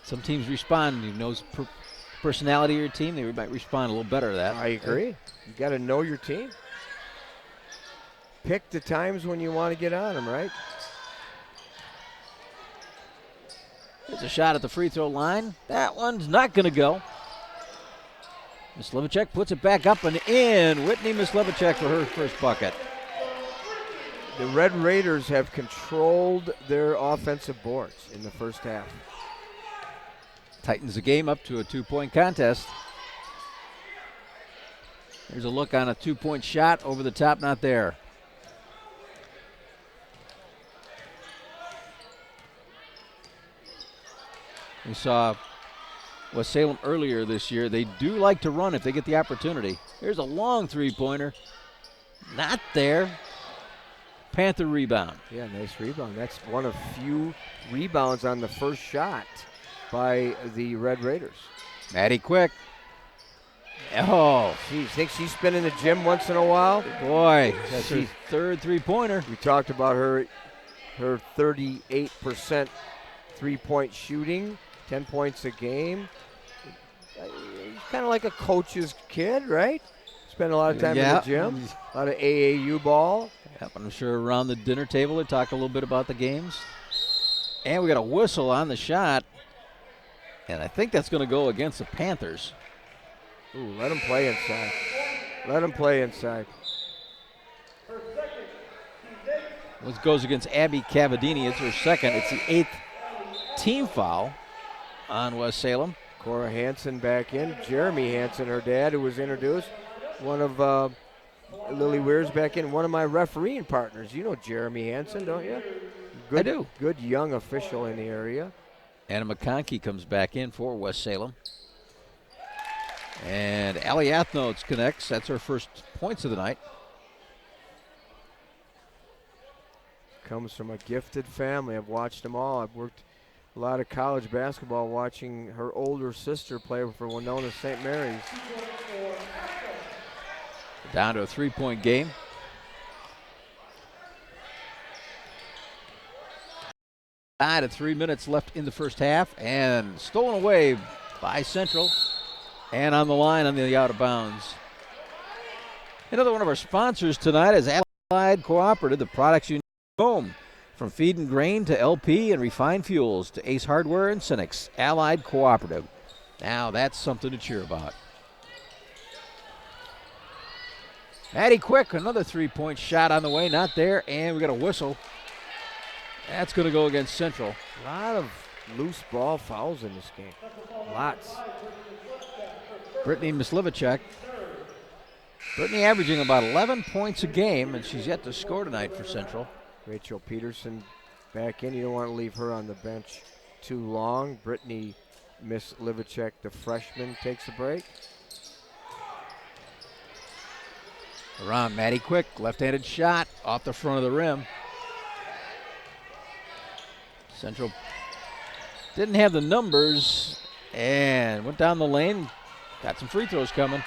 Speaker 2: Some teams respond. He knows personality of your team. They might respond a little better to that.
Speaker 3: I agree. You got to know your team. Pick the times when you want to get on them, right?
Speaker 2: There's a shot at the free throw line. That one's not going to go. Mislevicek puts it back up and in. Whitney Mislevicek for her first bucket.
Speaker 3: the Red Raiders have controlled their offensive boards in the first half.
Speaker 2: Tightens the game up to a 2-point contest. Here's a look on a 2-point shot over the top, not there. We saw West Salem earlier this year. They do like to run if they get the opportunity. Here's a long 3-pointer. Not there. Panther rebound.
Speaker 3: Yeah, nice rebound. That's one of few rebounds on the first shot by the Red Raiders.
Speaker 2: Maddie Quick. Oh.
Speaker 3: She thinks she's been in the gym once in a while.
Speaker 2: Boy, that's her third 3-pointer.
Speaker 3: We talked about her 38% three-point shooting, 10 points a game. Kind of like a coach's kid, right? Spend a lot of time in the gym, a lot of AAU ball.
Speaker 2: Yep, I'm sure around the dinner table they talk a little bit about the games. And we got a whistle on the shot. And I think that's going to go against the Panthers.
Speaker 3: Ooh, let them play inside. Let them play inside.
Speaker 2: This goes against Abby Cavadini. It's her second. It's the 8th team foul on West Salem.
Speaker 3: Cora Hansen back in. Jeremy Hansen, her dad, who was introduced. One of Lily Weir's back in. One of my refereeing partners. You know Jeremy Hansen, don't you? Good,
Speaker 2: I do.
Speaker 3: Good young official in the area.
Speaker 2: Anna McConkey comes back in for West Salem. And Allie Athnotes connects. That's her first points of the night.
Speaker 3: Comes from a gifted family. I've watched them all. I've worked a lot of college basketball watching her older sister play for Winona St. Mary's.
Speaker 2: Down to a 3-point game. At 3 minutes left in the first half, and stolen away by Central, and on the line on the out of bounds. Another one of our sponsors tonight is Allied Cooperative, the products you need at home. From feed and grain to LP and refined fuels to Ace Hardware and Cinex, Allied Cooperative. Now that's something to cheer about. Maddie Quick, another 3-point shot on the way, not there, and we got a whistle. That's going to go against Central.
Speaker 3: A lot of loose ball fouls in this game. Lots.
Speaker 2: Brittany Mislivacek. Brittany averaging about 11 points a game, and she's yet to score tonight for Central.
Speaker 3: Rachel Peterson back in. You don't want to leave her on the bench too long. Brittany Mislivacek, the freshman, takes a break.
Speaker 2: Around Maddie Quick, left-handed shot off the front of the rim. Central didn't have the numbers and went down the lane. Got some free throws coming.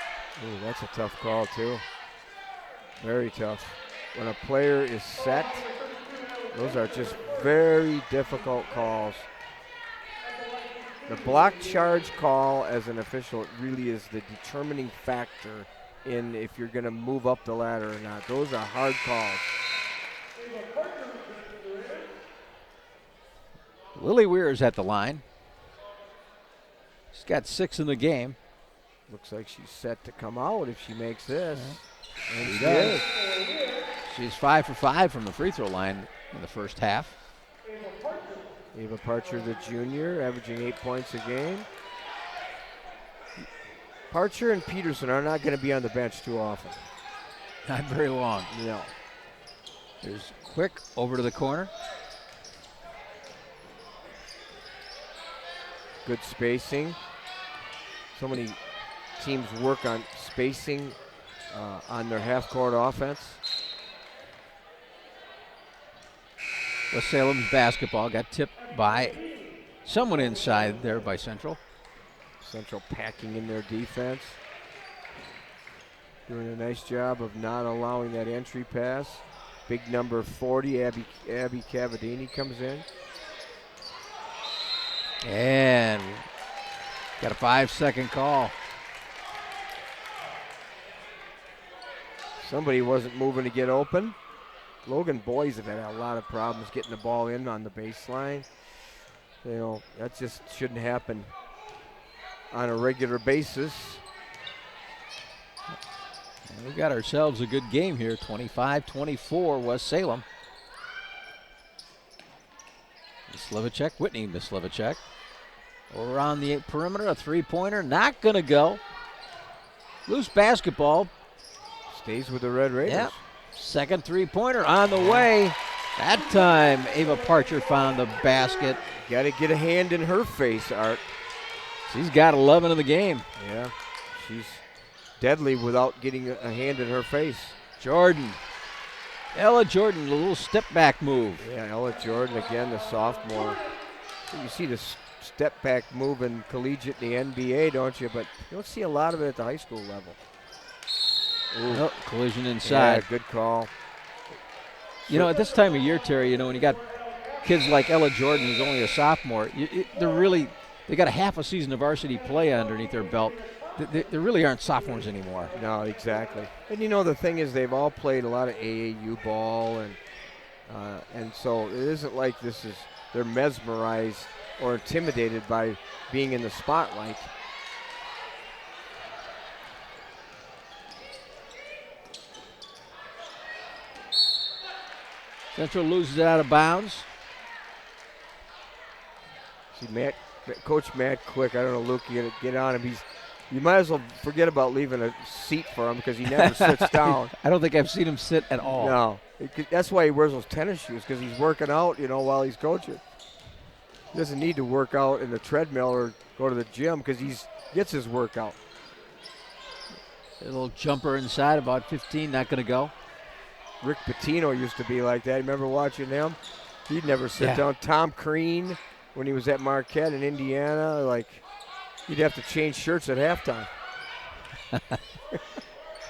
Speaker 3: Ooh, that's a tough call too. Very tough. When a player is set, those are just very difficult calls. The block charge call as an official really is the determining factor in if you're going to move up the ladder or not. Those are hard calls.
Speaker 2: Lily Weir's at the line. She's got 6 in the game.
Speaker 3: Looks like she's set to come out if she makes this. And
Speaker 2: she does. She's 5 for 5 from the free throw line in the first half.
Speaker 3: Ava Parcher, the junior, averaging 8 points a game. Parcher and Peterson are not going to be on the bench too often.
Speaker 2: Not very long.
Speaker 3: No.
Speaker 2: There's Quick over to the corner.
Speaker 3: Good spacing. So many teams work on spacing on their half-court offense.
Speaker 2: West Salem's basketball got tipped by someone inside there by Central.
Speaker 3: Central packing in their defense. Doing a nice job of not allowing that entry pass. Big number 40, Abby Cavadini comes in.
Speaker 2: And got a 5-second call.
Speaker 3: Somebody wasn't moving to get open. Logan boys have had a lot of problems getting the ball in on the baseline. You know, that just shouldn't happen on a regular basis.
Speaker 2: And we got ourselves a good game here, 25-24 West Salem. Slivacek, Whitney Slivacek. Around the perimeter, a three-pointer, not going to go. Loose basketball.
Speaker 3: Stays with the Red Raiders.
Speaker 2: Yep. Second three-pointer on the way. That time, Ava Parcher found the basket.
Speaker 3: Got to get a hand in her face, Art.
Speaker 2: She's got 11 in the game.
Speaker 3: Yeah, she's deadly without getting a hand in her face.
Speaker 2: Jordan. Ella Jordan, a little step-back move.
Speaker 3: Yeah, Ella Jordan, again, the sophomore. You see the step-back move in collegiate in the NBA, don't you? But you don't see a lot of it at the high school level.
Speaker 2: Oh, collision inside.
Speaker 3: Yeah, good call.
Speaker 2: You know, at this time of year, Terry, when you got kids like Ella Jordan, who's only a sophomore, they got a half a season of varsity play underneath their belt. They really aren't sophomores anymore.
Speaker 3: No, exactly. And the thing is, they've all played a lot of AAU ball, and so it isn't like they're mesmerized or intimidated by being in the spotlight.
Speaker 2: Central loses it out of bounds.
Speaker 3: See, Coach Matt Quick, I don't know, Luke, you got to get on him. You might as well forget about leaving a seat for him because he never sits down.
Speaker 2: I don't think I've seen him sit at all.
Speaker 3: No. That's why he wears those tennis shoes, because he's working out, while he's coaching. He doesn't need to work out in the treadmill or go to the gym because he gets his workout.
Speaker 2: A little jumper inside, about 15, not going to go.
Speaker 3: Rick Pitino used to be like that. Remember watching him? He'd never sit down. Tom Crean, when he was at Marquette in Indiana, he'd have to change shirts at halftime.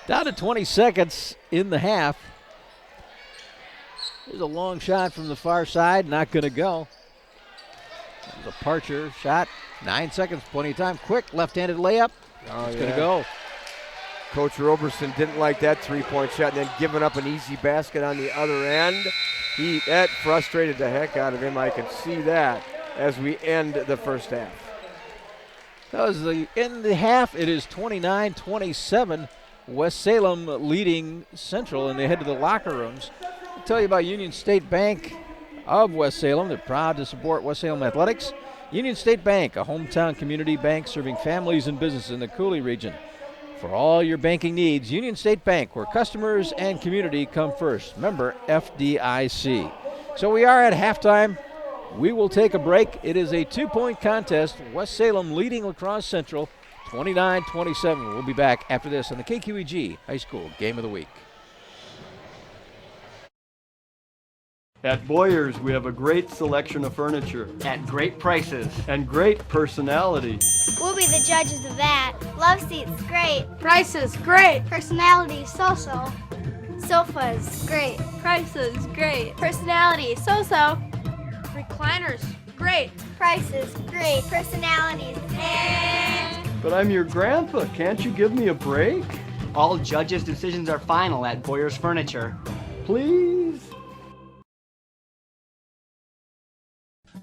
Speaker 2: Down to 20 seconds in the half. There's a long shot from the far side, not going to go. That was a Parcher shot. 9 seconds, plenty of time. Quick left-handed layup. It's going to go.
Speaker 3: Coach Roberson didn't like that three-point shot, and then giving up an easy basket on the other end. That frustrated the heck out of him. I can see that as we end the first half.
Speaker 2: That was the end of the half. It is 29-27. West Salem leading Central, and they head to the locker rooms. I'll tell you about Union State Bank of West Salem. They're proud to support West Salem athletics. Union State Bank, a hometown community bank serving families and businesses in the Cooley region. For all your banking needs, Union State Bank, where customers and community come first. Member FDIC. So we are at halftime. We will take a break. It is a 2-point contest. West Salem leading La Crosse Central 29-27. We'll be back after this on the KQEG High School Game of the Week.
Speaker 9: At Boyers, we have a great selection of furniture.
Speaker 12: At great prices.
Speaker 9: And great personality.
Speaker 11: We'll be the judges of that.
Speaker 10: Love seats, great.
Speaker 11: Prices, great.
Speaker 10: Personality, so-so.
Speaker 11: Sofas, great.
Speaker 10: Prices, great. Personality, so-so.
Speaker 11: Recliners, great.
Speaker 10: Prices, great. Personalities, and...
Speaker 9: But I'm your grandpa. Can't you give me a break?
Speaker 12: All judges' decisions are final at Boyers Furniture.
Speaker 9: Please?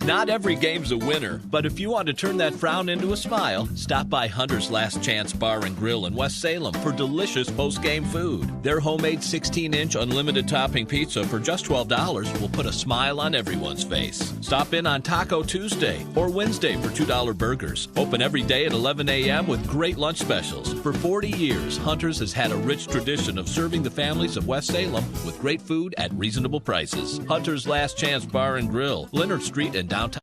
Speaker 8: Not every game's a winner, but if you want to turn that frown into a smile, stop by Hunter's Last Chance Bar and Grill in West Salem for delicious post-game food. Their homemade 16-inch unlimited topping pizza for just $12 will put a smile on everyone's face. Stop in on Taco Tuesday or Wednesday for $2 burgers. Open every day at 11 a.m. with great lunch specials. For 40 years, Hunter's has had a rich tradition of serving the families of West Salem with great food at reasonable prices. Hunter's Last Chance Bar and Grill, Leonard Street and downtown.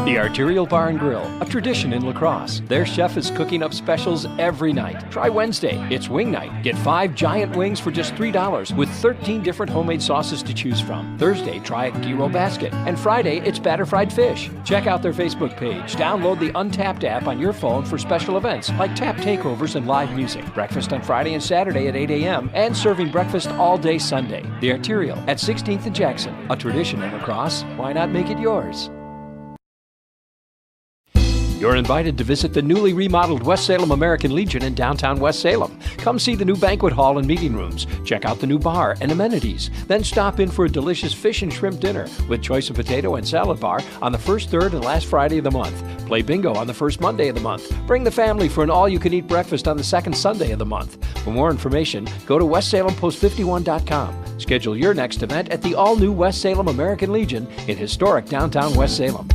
Speaker 1: The Arterial Bar and Grill, a tradition in La Crosse. Their chef is cooking up specials every night. Try Wednesday, it's wing night. Get 5 giant wings for just $3 with 13 different homemade sauces to choose from. Thursday, try a gyro basket. And Friday, it's batter fried fish. Check out their Facebook page. Download the Untapped app on your phone for special events like tap takeovers and live music. Breakfast on Friday and Saturday at 8 a.m. and serving breakfast all day Sunday. The Arterial at 16th and Jackson. A tradition in La Crosse. Why not make it yours? You're invited to visit the newly remodeled West Salem American Legion in downtown West Salem. Come see the new banquet hall and meeting rooms. Check out the new bar and amenities. Then stop in for a delicious fish and shrimp dinner with choice of potato and salad bar on the first, third, and last Friday of the month. Play bingo on the first Monday of the month. Bring the family for an all-you-can-eat breakfast on the second Sunday of the month. For more information, go to westsalempost51.com. Schedule your next event at the all-new West Salem American Legion in historic downtown West Salem.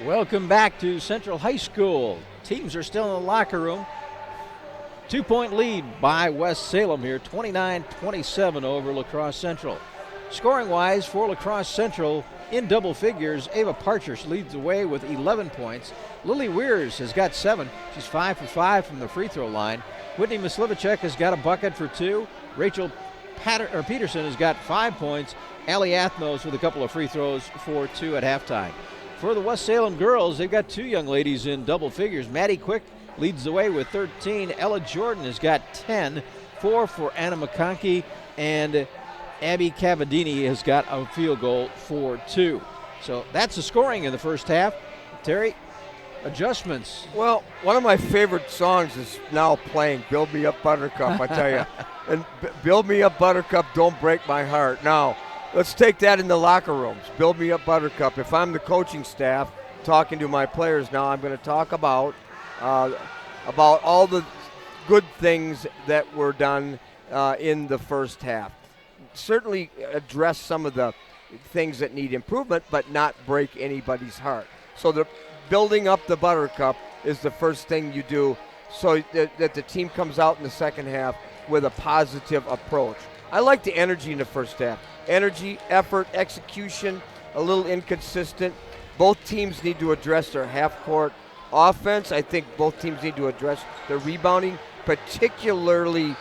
Speaker 2: Welcome back to Central High School. Teams are still in the locker room. 2-point lead by West Salem here, 29-27 over La Crosse Central. Scoring-wise for La Crosse Central, in double figures, Ava Parcher leads the way with 11 points. Lily Weirs has got 7. She's 5 for 5 from the free throw line. Whitney Mislivacek has got a bucket for 2. Rachel Peterson has got 5 points. Allie Athnos with a couple of free throws for 2 at halftime. For the West Salem girls, they've got 2 young ladies in double figures. Maddie Quick leads the way with 13. Ella Jordan has got 10. 4 for Anna McConkey, and Abby Cavadini has got a field goal for 2. So that's the scoring in the first half. Terry, adjustments.
Speaker 3: Well, one of my favorite songs is now playing, Build Me Up Buttercup, I tell you. And Build Me Up Buttercup, Don't Break My Heart. Now, let's take that in the locker rooms. Build Me Up Buttercup. If I'm the coaching staff talking to my players now, I'm going to talk about about all the good things that were done in the first half. Certainly address some of the things that need improvement, but not break anybody's heart. So the building up the buttercup is the first thing you do, so that the team comes out in the second half with a positive approach. I like the energy in the first half. Energy, effort, execution, a little inconsistent. Both teams need to address their half-court offense. I think both teams need to address their rebounding, particularly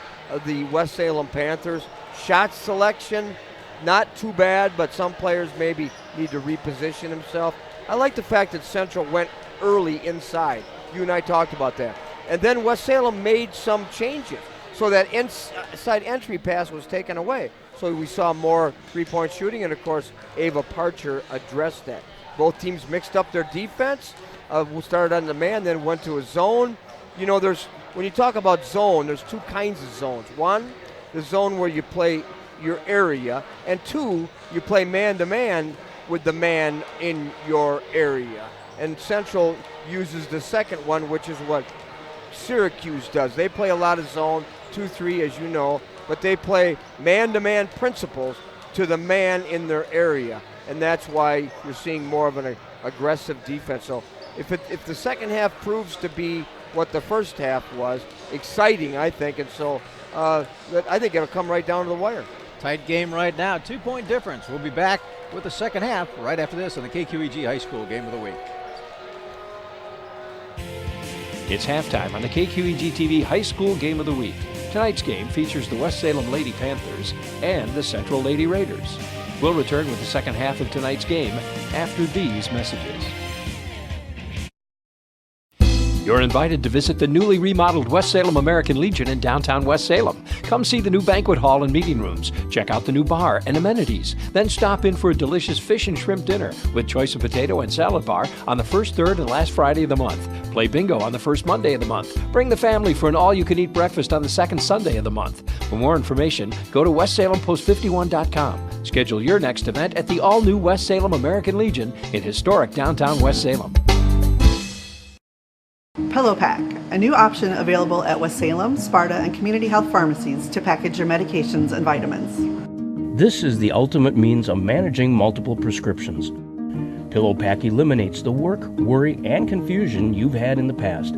Speaker 3: the West Salem Panthers. Shot selection, not too bad, but some players maybe need to reposition himself. I like the fact that Central went early inside. You and I talked about that. And then West Salem made some changes. So that inside entry pass was taken away. So we saw more three-point shooting, and of course, Ava Parcher addressed that. Both teams mixed up their defense. We started on the man, then went to a zone. You know, when you talk about zone, there's two kinds of zones. One, the zone where you play your area, and two, you play man-to-man with the man in your area. And Central uses the second one, which is what Syracuse does. They play a lot of zone, 2-3, as you know, but they play man-to-man principles to the man in their area, and that's why you're seeing more of an aggressive defense. So if the second half proves to be what the first half was, exciting, I think, and so I think it'll come right down to the wire.
Speaker 2: Tight game right now, 2-point difference. We'll be back with the second half right after this on the KQEG High School Game of the Week.
Speaker 1: It's halftime on the KQEG TV High School Game of the Week. Tonight's game features the West Salem Lady Panthers and the Central Lady Raiders. We'll return with the second half of tonight's game after these messages. You're invited to visit the newly remodeled West Salem American Legion in downtown West Salem. Come see the new banquet hall and meeting rooms. Check out the new bar and amenities. Then stop in for a delicious fish and shrimp dinner with choice of potato and salad bar on the first, third, and last Friday of the month. Play bingo on the first Monday of the month. Bring the family for an all-you-can-eat breakfast on the second Sunday of the month. For more information, go to westsalempost51.com. Schedule your next event at the all-new West Salem American Legion in historic downtown West Salem.
Speaker 14: Pillow Pack, a new option available at West Salem, Sparta, and community health pharmacies to package your medications and vitamins.
Speaker 15: This is the ultimate means of managing multiple prescriptions. Pillow Pack eliminates the work, worry, and confusion you've had in the past.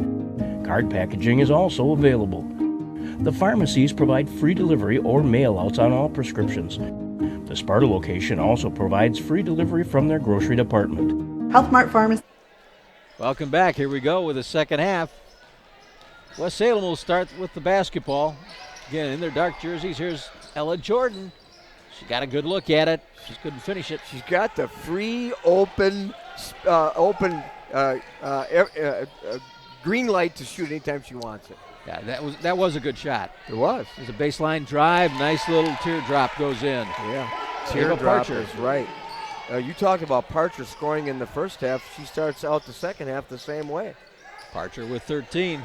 Speaker 15: Card packaging is also available. The pharmacies provide free delivery or mail-outs on all prescriptions. The Sparta location also provides free delivery from their grocery department.
Speaker 14: Health Mart Pharmacy.
Speaker 2: Welcome back. Here we go with the second half. West Salem will start with the basketball. Again, in their dark jerseys, here's Ella Jordan. She got a good look at it. Just couldn't finish it.
Speaker 3: She's got the free, green light to shoot anytime she wants it.
Speaker 2: Yeah, that was a good shot.
Speaker 3: It was.
Speaker 2: It was a baseline drive. Nice little teardrop goes in.
Speaker 3: Yeah, teardrop is right. You talked about Parcher scoring in the first half. She starts out the second half the same way.
Speaker 2: Parcher with 13.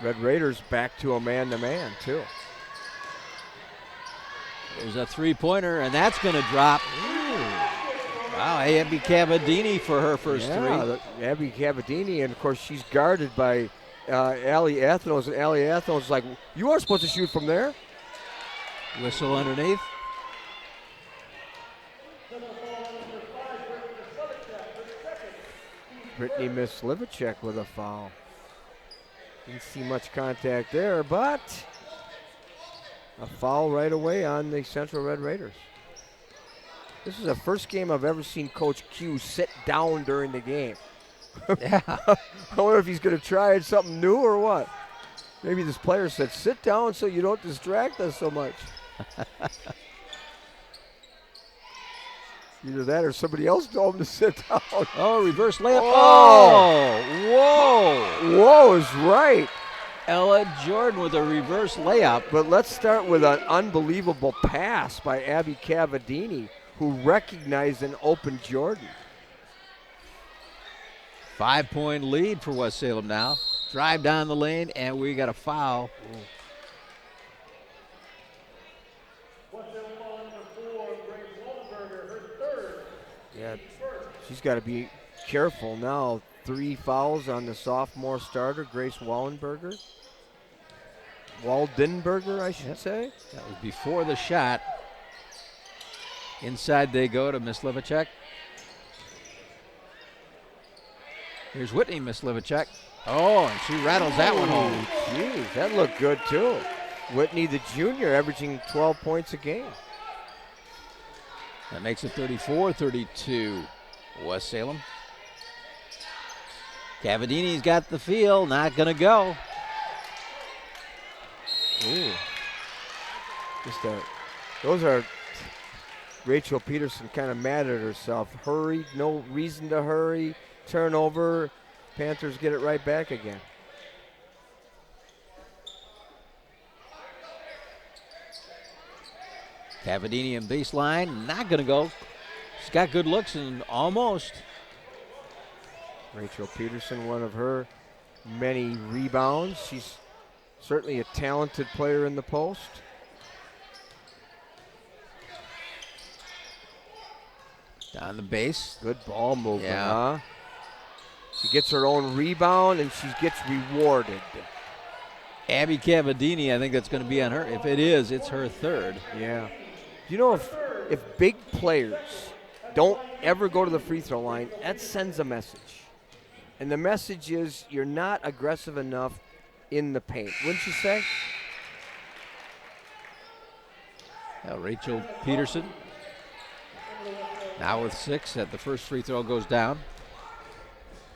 Speaker 3: Red Raiders back to a man-to-man, too.
Speaker 2: There's a three-pointer, and that's going to drop. Ooh. Wow, Abby Cavadini for her first three.
Speaker 3: Abby Cavadini, and, of course, she's guarded by Allie Athnos, and Allie Athnos is like, you aren't supposed to shoot from there.
Speaker 2: Whistle underneath.
Speaker 3: Brittany Mislivacek with a foul. Didn't see much contact there, but a foul right away on the Central Red Raiders. This is the first game I've ever seen Coach Q sit down during the game.
Speaker 2: Yeah.
Speaker 3: I wonder if he's going to try something new or what. Maybe this player said, sit down so you don't distract us so much. Either that or somebody else told him to sit down.
Speaker 2: Oh, reverse layup.
Speaker 3: Oh,
Speaker 2: whoa.
Speaker 3: Whoa is right.
Speaker 2: Ella Jordan with a reverse layup.
Speaker 3: But let's start with an unbelievable pass by Abby Cavadini, who recognized an open Jordan.
Speaker 2: 5-point lead for West Salem now. Drive down the lane, and we got a foul. Ooh.
Speaker 3: Yeah, she's got to be careful now. 3 fouls on the sophomore starter, Grace Waldenberger. Waldenberger, I should say.
Speaker 2: That was before the shot. Inside they go to Mislivacek. Here's Whitney Mislivacek. Oh, and she rattles that one home.
Speaker 3: Geez, that looked good too. Whitney, the junior, averaging 12 points a game.
Speaker 2: That makes it 34-32. West Salem. Cavadini's got the feel, not gonna go.
Speaker 3: Ooh. Those are Rachel Peterson kind of mad at herself. Hurry, no reason to hurry. Turnover. Panthers get it right back again.
Speaker 2: Cavadini in baseline, not gonna go. She's got good looks and almost.
Speaker 3: Rachel Peterson, one of her many rebounds. She's certainly a talented player in the post.
Speaker 2: Down the base.
Speaker 3: Good ball movement,
Speaker 2: Yeah.
Speaker 3: huh? She gets her own rebound and she gets rewarded.
Speaker 2: Abby Cavadini, I think that's going to be on her. If it is, it's her third.
Speaker 3: Yeah. You know, if big players don't ever go to the free throw line, that sends a message. And the message is you're not aggressive enough in the paint, wouldn't you say?
Speaker 2: Rachel Peterson now with 6 at the first free throw goes down.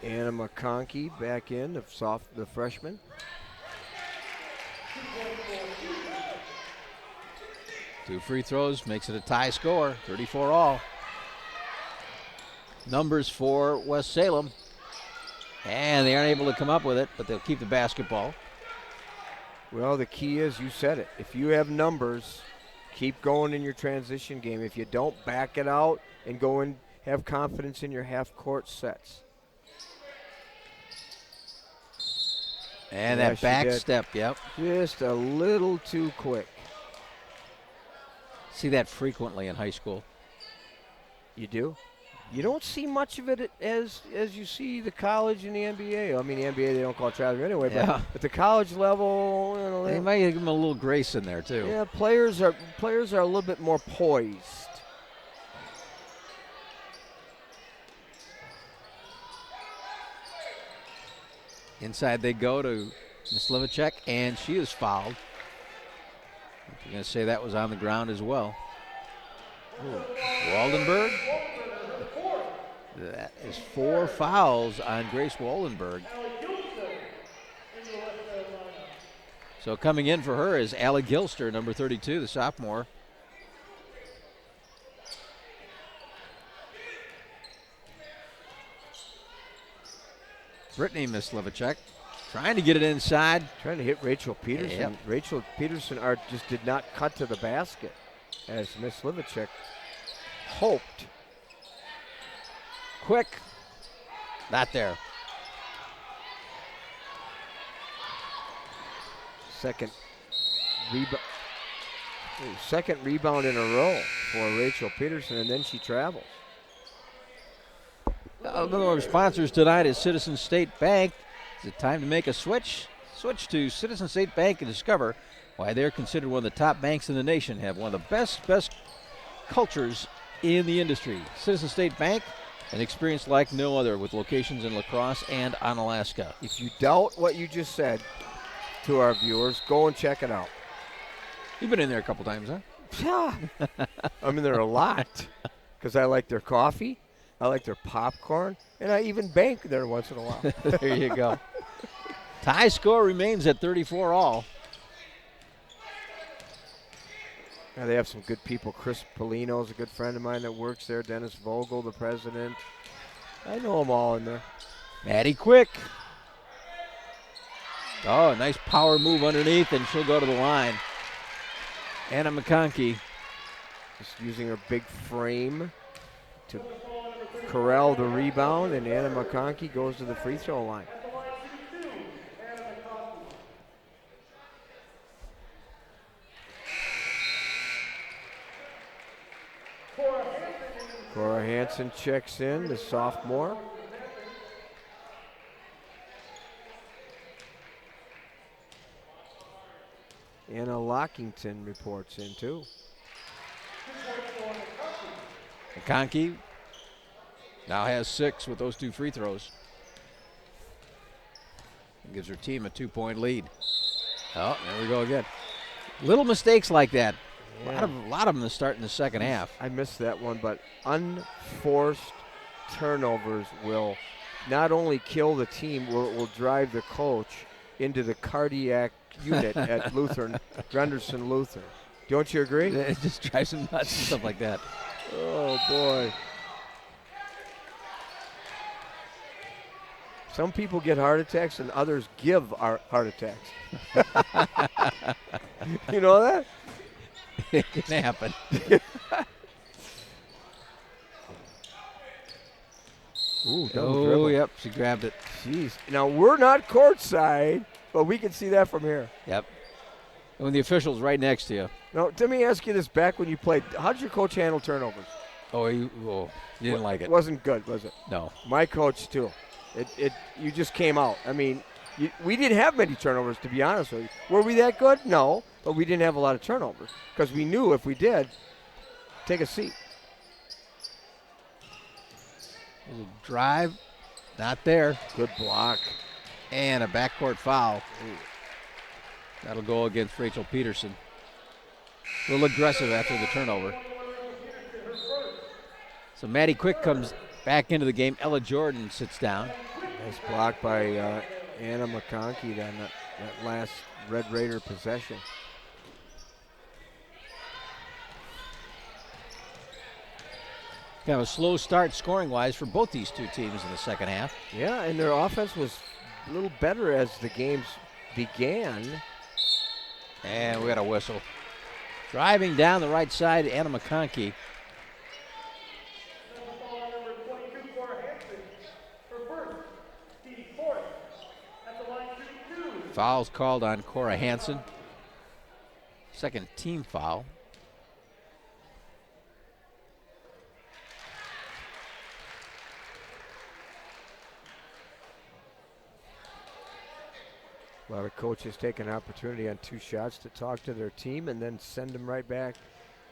Speaker 3: Anna McConkey back in, the freshman.
Speaker 2: Two free throws makes it a tie score, 34 all. Numbers for West Salem. And they aren't able to come up with it, but they'll keep the basketball.
Speaker 3: Well, the key is, you said it, if you have numbers, keep going in your transition game. If you don't, back it out and go and have confidence in your half-court sets.
Speaker 2: And
Speaker 3: Yeah,
Speaker 2: that back step, yep.
Speaker 3: Just a little too quick.
Speaker 2: See that frequently in high school.
Speaker 3: You do? You don't see much of it as you see the college and the NBA. I mean, the NBA, they don't call it traveling anyway, but
Speaker 2: Yeah.
Speaker 3: at the college level, you know,
Speaker 2: They might give them a little grace in there, too.
Speaker 3: yeah, players are a little bit more poised.
Speaker 2: Inside they go to Mislivacek, and she is fouled. You're going to say that was on the ground as well. Ooh. Waldenberg. That is 4 fouls on Grace Waldenberg. So coming in for her is Allie Gilster, number 32, the sophomore. Brittany Mislivacek trying to get it inside.
Speaker 3: Trying to hit Rachel Peterson.
Speaker 2: Yep.
Speaker 3: Rachel Peterson just did not cut to the basket as Mislivacek hoped.
Speaker 2: Quick. Not there.
Speaker 3: Second rebound in a row for Rachel Peterson, and then she travels.
Speaker 2: One of our sponsors tonight is Citizen State Bank. Is it time to make a switch? Switch to Citizen State Bank and discover why they're considered one of the top banks in the nation, have one of the best cultures in the industry. Citizen State Bank, an experience like no other with locations in La Crosse and Onalaska.
Speaker 3: If you doubt what you just said to our viewers, go and check it out.
Speaker 2: You've been in there a couple times, huh?
Speaker 3: Yeah. I'm in there a lot because I like their coffee, I like their popcorn, and I even bank there once in a while.
Speaker 2: There you go. Tie score remains at 34 all.
Speaker 3: Now they have some good people. Chris Polino's a good friend of mine that works there. Dennis Vogel, the president. I know them all in there.
Speaker 2: Maddie Quick. Oh, nice power move underneath, and she'll go to the line. Anna McConkey.
Speaker 3: Just using her big frame to corral the rebound, and Anna McConkey goes to the free throw line. Cora Hansen checks in, the sophomore. Anna Lockington reports in too.
Speaker 2: McConkey now has 6 with those 2 free throws. Gives her team a 2-point lead. Oh, there we go again. Little mistakes like that.
Speaker 3: Yeah.
Speaker 2: A lot of them to start in the second half.
Speaker 3: I missed that one, but unforced turnovers will not only kill the team, will drive the coach into the cardiac unit at Lutheran, Grenderson Lutheran. Don't you agree?
Speaker 2: It just drives him nuts and stuff like that.
Speaker 3: Oh, boy. Some people get heart attacks and others give heart attacks. You know that?
Speaker 2: It can happen.
Speaker 3: Ooh,
Speaker 2: oh, yep, she grabbed it.
Speaker 3: Jeez. Now, we're not courtside, but we can see that from here.
Speaker 2: Yep. And when the official's right next to you.
Speaker 3: Now, let me ask you this. Back when you played, how did your coach handle turnovers?
Speaker 2: Oh, you didn't like it.
Speaker 3: It wasn't good, was it?
Speaker 2: No.
Speaker 3: My coach, too. You just came out. I mean, we didn't have many turnovers, to be honest with you. Were we that good? No, but we didn't have a lot of turnovers because we knew if we did, take a seat.
Speaker 2: There's a drive, not there.
Speaker 3: Good block.
Speaker 2: And a backcourt foul. Ooh. That'll go against Rachel Peterson. A little aggressive after the turnover. So Maddie Quick comes back into the game. Ella Jordan sits down.
Speaker 3: Nice block by Anna McConkey on that last Red Raider possession.
Speaker 2: Kind of a slow start scoring-wise for both these two teams in the second half.
Speaker 3: Yeah, and their offense was a little better as the games began.
Speaker 2: And we got a whistle. Driving down the right side, Anna McConkey. Foul's called on Cora Hansen. Second team foul.
Speaker 3: A lot of coaches take an opportunity on 2 shots to talk to their team and then send them right back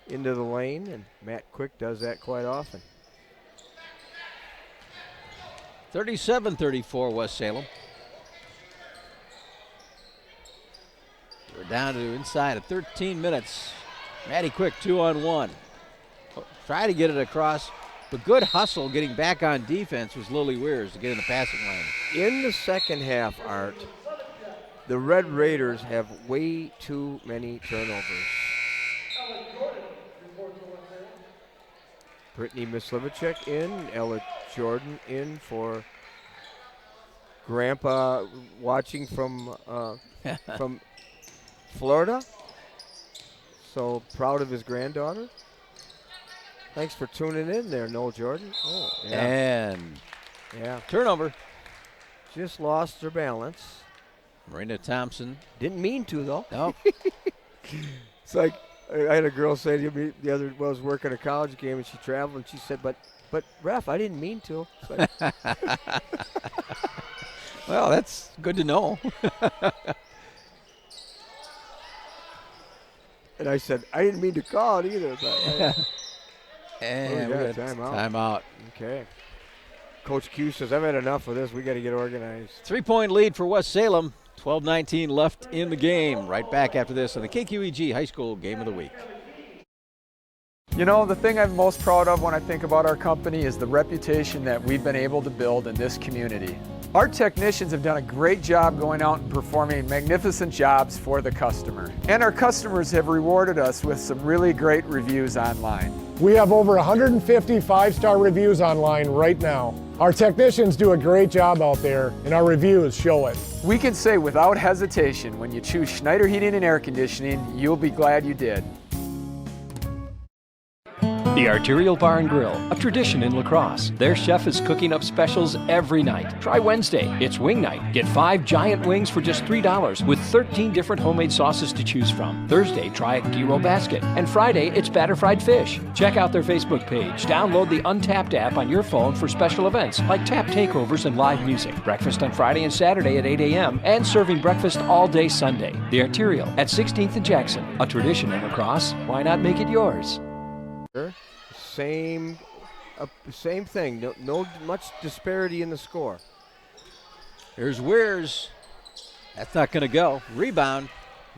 Speaker 3: into the lane, and Matt Quick does that quite often.
Speaker 2: 37-34 West Salem. We're down to inside of 13 minutes. Maddie Quick 2-on-1. Try to get it across, but good hustle getting back on defense was Lily Weirs to get in the passing lane.
Speaker 3: In the second half, Art, the Red Raiders have way too many turnovers. Brittany Mislivacek in, Ella Jordan in for Grandpa watching from Florida. So proud of his granddaughter. Thanks for tuning in there, Noel Jordan. Oh, yeah.
Speaker 2: And
Speaker 3: yeah,
Speaker 2: turnover.
Speaker 3: Just lost her balance.
Speaker 2: Marina Thompson.
Speaker 3: Didn't mean to, though.
Speaker 2: No.
Speaker 3: It's like I had a girl say to me the other, I was working a college game and she traveled and she said, but ref, I didn't mean to. Like,
Speaker 2: well, that's good to know.
Speaker 3: And I said, I didn't mean to call it either. But
Speaker 2: and we got timeout.
Speaker 3: Okay. Coach Q says, I've had enough of this. We got to get organized.
Speaker 2: 3-point lead for West Salem. 12-19 left in the game. Right back after this on the KQEG High School Game of the Week.
Speaker 4: You know, the thing I'm most proud of when I think about our company is the reputation that we've been able to build in this community. Our technicians have done a great job going out and performing magnificent jobs for the customer. And our customers have rewarded us with some really great reviews online.
Speaker 5: We have over 150 5-star reviews online right now. Our technicians do a great job out there, and our reviews show it.
Speaker 4: We can say without hesitation, when you choose Schneider Heating and Air Conditioning, you'll be glad you did.
Speaker 1: The Arterial Bar and Grill, a tradition in La Crosse. Their chef is cooking up specials every night. Try Wednesday, it's wing night. Get 5 giant wings for just $3 with 13 different homemade sauces to choose from. Thursday, try a gyro basket. And Friday, it's batter fried fish. Check out their Facebook page. Download the Untapped app on your phone for special events like tap takeovers and live music. Breakfast on Friday and Saturday at 8 a.m. and serving breakfast all day Sunday. The Arterial at 16th and Jackson. A tradition in La Crosse. Why not make it yours?
Speaker 3: Same thing. No much disparity in the score.
Speaker 2: Here's Weirs. That's not going to go. Rebound.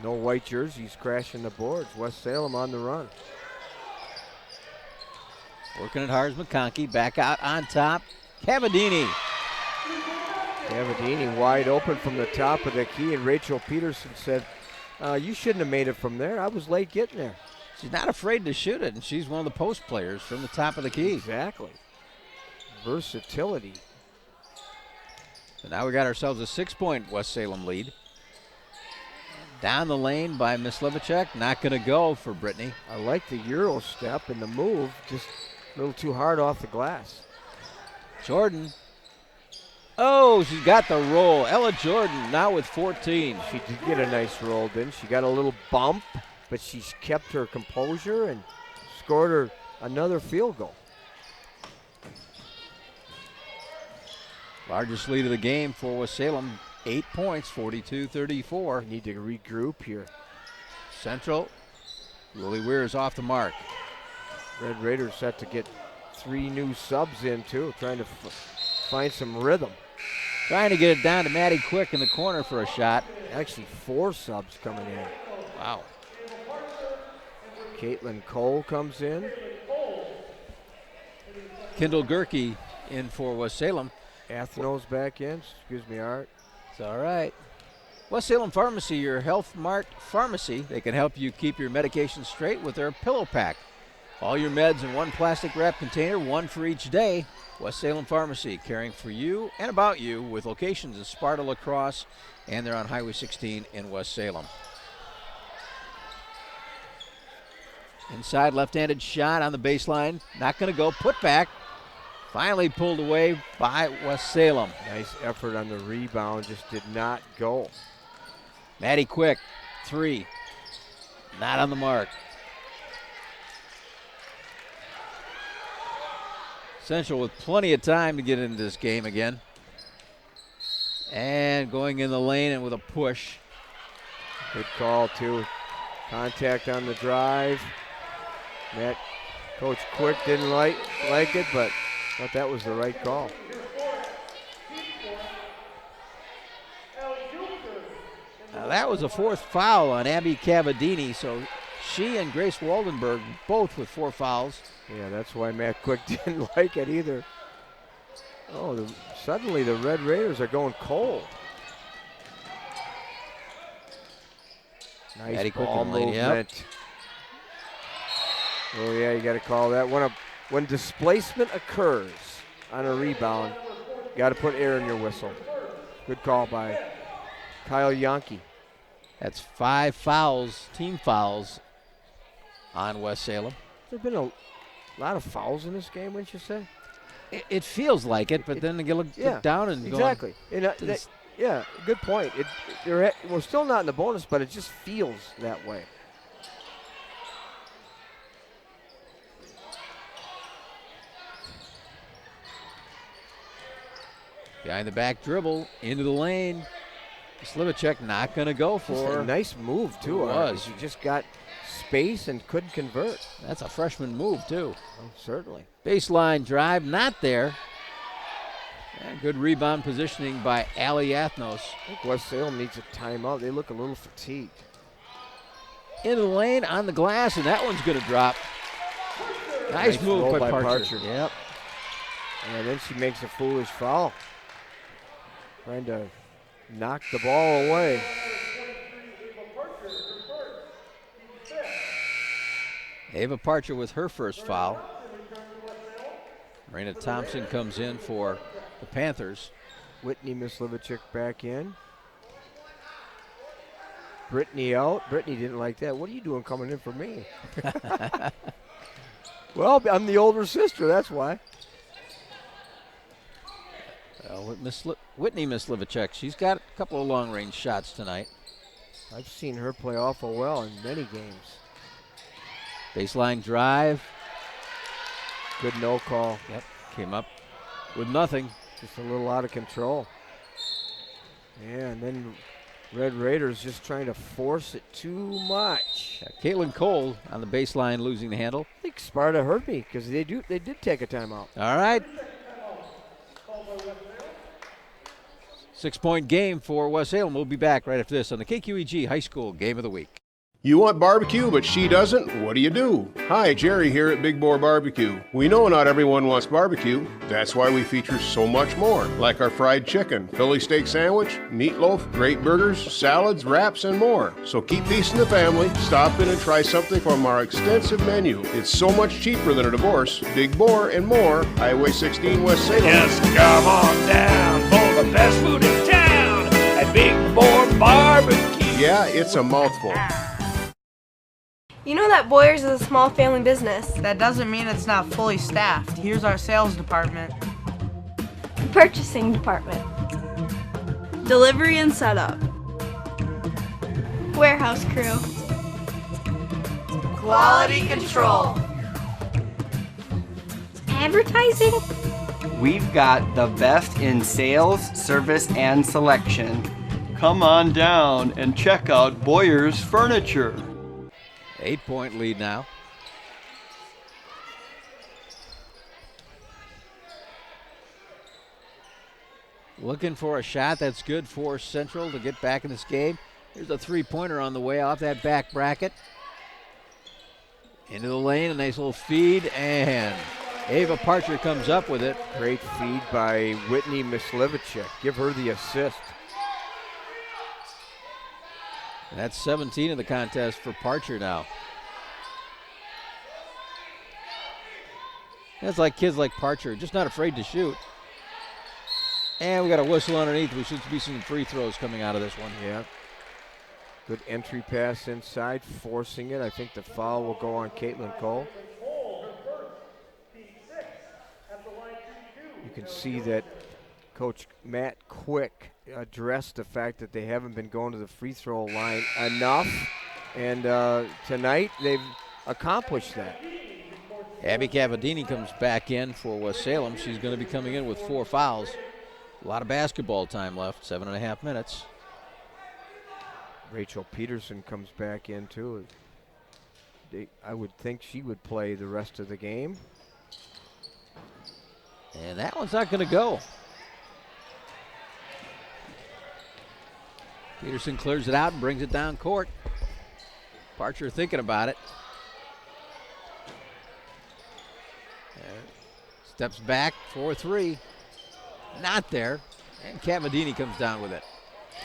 Speaker 3: No white jerseys crashing the boards. West Salem on the run.
Speaker 2: Working it hard is McConkey. Back out on top. Cavadini.
Speaker 3: Cavadini wide open from the top of the key, and Rachel Peterson said, you shouldn't have made it from there. I was late getting there.
Speaker 2: She's not afraid to shoot it, and she's one of the post players from the top of the key.
Speaker 3: Exactly. Versatility.
Speaker 2: So now we got ourselves a 6-point West Salem lead. Down the lane by Mislivacek. Not going to go for Brittany.
Speaker 3: I like the Euro step and the move, just a little too hard off the glass.
Speaker 2: Jordan. Oh, she's got the roll. Ella Jordan now with 14.
Speaker 3: She did get a nice roll, didn't she? Got a little bump, but she's kept her composure and scored her another field goal.
Speaker 2: Largest lead of the game for West Salem, 8 points, 42-34.
Speaker 3: Need to regroup here.
Speaker 2: Central, Lily Weirs off the mark.
Speaker 3: Red Raiders set to get 3 new subs in too, trying to find some rhythm.
Speaker 2: Trying to get it down to Maddie Quick in the corner for a shot.
Speaker 3: Actually 4 subs coming in.
Speaker 2: Wow.
Speaker 3: Caitlin Cole comes in.
Speaker 2: Kendall Gerke in for West Salem.
Speaker 3: Atheno's back in. Excuse me, Art.
Speaker 2: It's all right. West Salem Pharmacy, your Health Mart pharmacy. They can help you keep your medication straight with their pillow pack. All your meds in one plastic wrap container, one for each day. West Salem Pharmacy, caring for you and about you with locations in Sparta, La Crosse, and they're on Highway 16 in West Salem. Inside left-handed shot on the baseline. Not going to go. Put back. Finally pulled away by West Salem.
Speaker 3: Nice effort on the rebound. Just did not go.
Speaker 2: Maddie Quick, 3. Not on the mark. Central with plenty of time to get into this game again. And going in the lane and with a push.
Speaker 3: Good call, too. Contact on the drive. That Coach Quick didn't like it, but thought that was the right call.
Speaker 2: Now that was a 4th foul on Abby Cavadini, so she and Grace Waldenberg both with 4 fouls.
Speaker 3: Yeah, that's why Matt Quick didn't like it either. Oh, suddenly the Red Raiders are going cold. Nice ball movement. Oh yeah, you got to call that. When displacement occurs on a rebound, got to put air in your whistle. Good call by Kyle Yonke.
Speaker 2: That's 5 fouls, team fouls on West Salem.
Speaker 3: There's been a lot of fouls in this game, wouldn't you say?
Speaker 2: It feels like it, but then you look down and
Speaker 3: exactly. Yeah, good point. We're still not in the bonus, but it just feels that way.
Speaker 2: Behind the back dribble, into the lane. Slivacek not going to go for.
Speaker 3: A nice move, too.
Speaker 2: It was.
Speaker 3: He just got space and couldn't convert.
Speaker 2: That's a freshman move, too.
Speaker 3: Oh, certainly.
Speaker 2: Baseline drive, not there. And good rebound positioning by Allie Athnos.
Speaker 3: I think West Salem needs a timeout. They look a little fatigued.
Speaker 2: Into the lane, on the glass, and that one's going to drop. Nice move by Parcher.
Speaker 3: Yep. And then she makes a foolish foul. Trying to knock the ball away.
Speaker 2: Ava Parcher with her first foul. Marina Thompson comes in for the Panthers.
Speaker 3: Whitney Mislivacek back in. Brittany out. Brittany didn't like that. What are you doing coming in for me? Well, I'm the older sister, that's why.
Speaker 2: With Whitney Mislivacek, she's got a couple of long-range shots tonight.
Speaker 3: I've seen her play awful well in many games.
Speaker 2: Baseline drive.
Speaker 3: Good no call.
Speaker 2: Yep, came up with nothing.
Speaker 3: Just a little out of control. Yeah, and then Red Raiders just trying to force it too much.
Speaker 2: Caitlin Cole on the baseline losing the handle.
Speaker 3: I think Sparta hurt me because they did take a timeout.
Speaker 2: All right. 6-point game for West Salem. We'll be back right after this on the KQEG High School Game of the Week.
Speaker 6: You want barbecue, but she doesn't? What do? Hi, Jerry here at Big Boar Barbecue. We know not everyone wants barbecue. That's why we feature so much more, like our fried chicken, Philly steak sandwich, meatloaf, great burgers, salads, wraps, and more. So keep feasting the family, stop in and try something from our extensive menu. It's so much cheaper than a divorce. Big Boar and more, Highway 16 West Salem.
Speaker 7: Just come on down for the best food in town at Big Boar Barbecue.
Speaker 6: Yeah, it's a mouthful.
Speaker 11: You know that Boyer's is a small family business.
Speaker 16: That doesn't mean it's not fully staffed. Here's our sales department.
Speaker 11: Purchasing department.
Speaker 16: Delivery and setup.
Speaker 11: Warehouse crew.
Speaker 16: Quality control.
Speaker 11: Advertising.
Speaker 12: We've got the best in sales, service, and selection.
Speaker 9: Come on down and check out Boyer's Furniture.
Speaker 2: 8-point lead now. Looking for a shot that's good for Central to get back in this game. There's a three-pointer on the way off that back bracket. Into the lane, a nice little feed, and Ava Parcher comes up with it.
Speaker 3: Great feed by Whitney Mislivacek. Give her the assist.
Speaker 2: That's 17 in the contest for Parcher now. That's like kids like Parcher, just not afraid to shoot. And we got a whistle underneath. We should be seeing free throws coming out of this one.
Speaker 3: Yeah. Good entry pass inside, forcing it. I think the foul will go on Caitlin Cole. You can see that Coach Matt Quick addressed the fact that they haven't been going to the free throw line enough. And tonight they've accomplished that.
Speaker 2: Abby Cavadini comes back in for West Salem. She's going to be coming in with 4 fouls. A lot of basketball time left, 7.5 minutes.
Speaker 3: Rachel Peterson comes back in too. I would think she would play the rest of the game.
Speaker 2: And that one's not going to go. Peterson clears it out and brings it down court. Parcher thinking about it. Steps back for 3. Not there. And Cavadini comes down with it.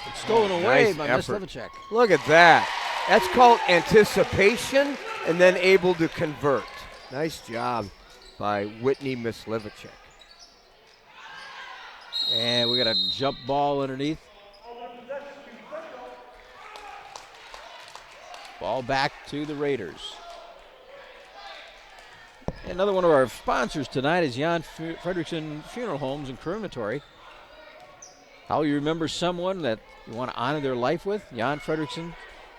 Speaker 2: It's stolen away by Mislivacek.
Speaker 3: Look at that. That's called anticipation and then able to convert. Nice job by Whitney Mislivacek.
Speaker 2: And we got a jump ball underneath. Ball back to the Raiders. Another one of our sponsors tonight is Jan Fredrickson Funeral Homes and Crematory. How you remember someone that you want to honor their life with? Jan Fredrickson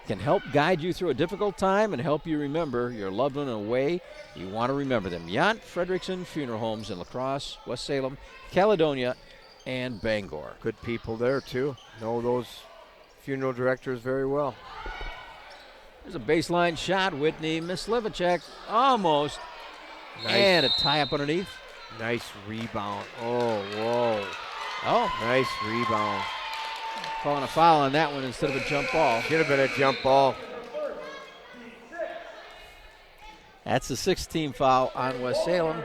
Speaker 2: can help guide you through a difficult time and help you remember your loved one in a way you want to remember them. Jan Fredrickson Funeral Homes in La Crosse, West Salem, Caledonia, and Bangor.
Speaker 3: Good people there too. Know those funeral directors very well.
Speaker 2: There's a baseline shot. Whitney Mislivacek almost.
Speaker 3: Nice.
Speaker 2: And a tie up underneath.
Speaker 3: Nice rebound. Oh, whoa.
Speaker 2: Oh.
Speaker 3: Nice rebound.
Speaker 2: Calling a foul on that one instead of a jump ball.
Speaker 3: Should have been a jump ball.
Speaker 2: That's the 16th foul on West Salem.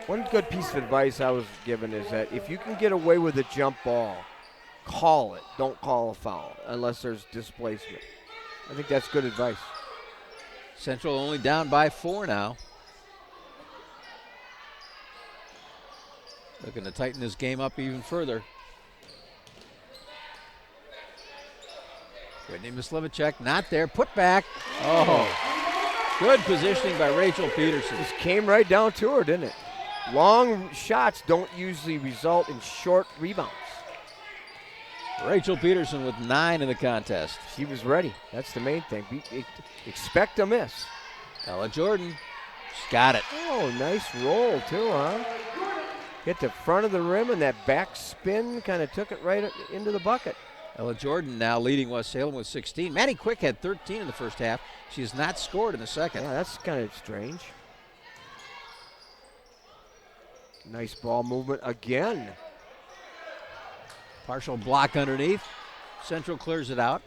Speaker 3: One good piece of advice I was given is that if you can get away with a jump ball, call it. Don't call a foul unless there's displacement. I think that's good advice.
Speaker 2: Central only down by 4 now. Looking to tighten this game up even further. Whitney Mislivacek not there. Put back. Oh. Good positioning by Rachel Peterson.
Speaker 3: Just came right down to her, didn't it? Long shots don't usually result in short rebounds.
Speaker 2: Rachel Peterson with 9 in the contest.
Speaker 3: She was ready. That's the main thing. Expect a miss.
Speaker 2: Ella Jordan, she's got it.
Speaker 3: Oh, nice roll too, huh? Hit the front of the rim and that back spin kind of took it right into the bucket.
Speaker 2: Ella Jordan now leading West Salem with 16. Maddie Quick had 13 in the first half. She has not scored in the second.
Speaker 3: Yeah, that's kind of strange. Nice ball movement again.
Speaker 2: Partial block underneath. Central clears it out.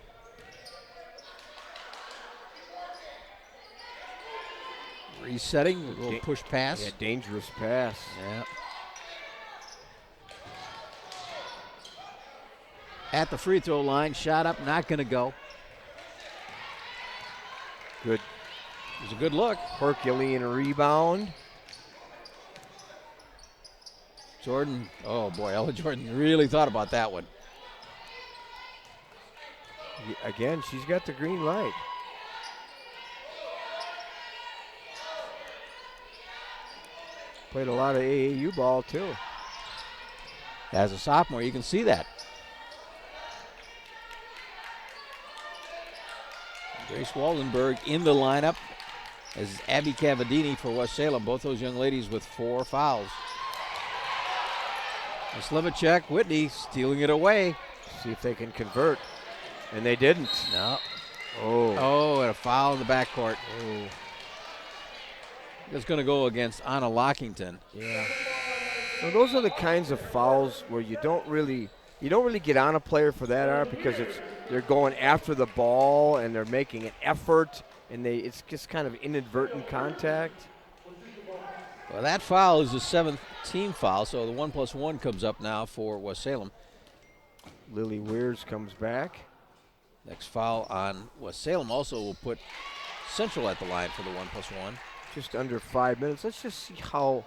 Speaker 2: Resetting, a little push pass.
Speaker 3: Yeah, dangerous pass.
Speaker 2: Yeah. At the free throw line, shot up, not going to go.
Speaker 3: Good.
Speaker 2: It was a good look.
Speaker 3: Herculean rebound.
Speaker 2: Jordan, oh boy, Ella Jordan really thought about that one.
Speaker 3: Again, she's got the green light. Played a lot of AAU ball too.
Speaker 2: As a sophomore, you can see that. Grace Waldenberg in the lineup as Abby Cavadini for West Salem. Both those young ladies with 4 fouls. Slimacek, Whitney stealing it away.
Speaker 3: See if they can convert. And they didn't.
Speaker 2: No.
Speaker 3: Oh,
Speaker 2: and a foul in the backcourt. Oh. That's going to go against Anna Lockington.
Speaker 3: Yeah. So those are the kinds of fouls where you don't really get on a player for that, Art, because they're going after the ball and they're making an effort, and it's just kind of inadvertent contact.
Speaker 2: Well, that foul is the 7th team foul, so the 1+1 comes up now for West Salem.
Speaker 3: Lily Weirs comes back.
Speaker 2: Next foul on West Salem also will put Central at the line for the 1+1.
Speaker 3: Just under 5 minutes. Let's just see how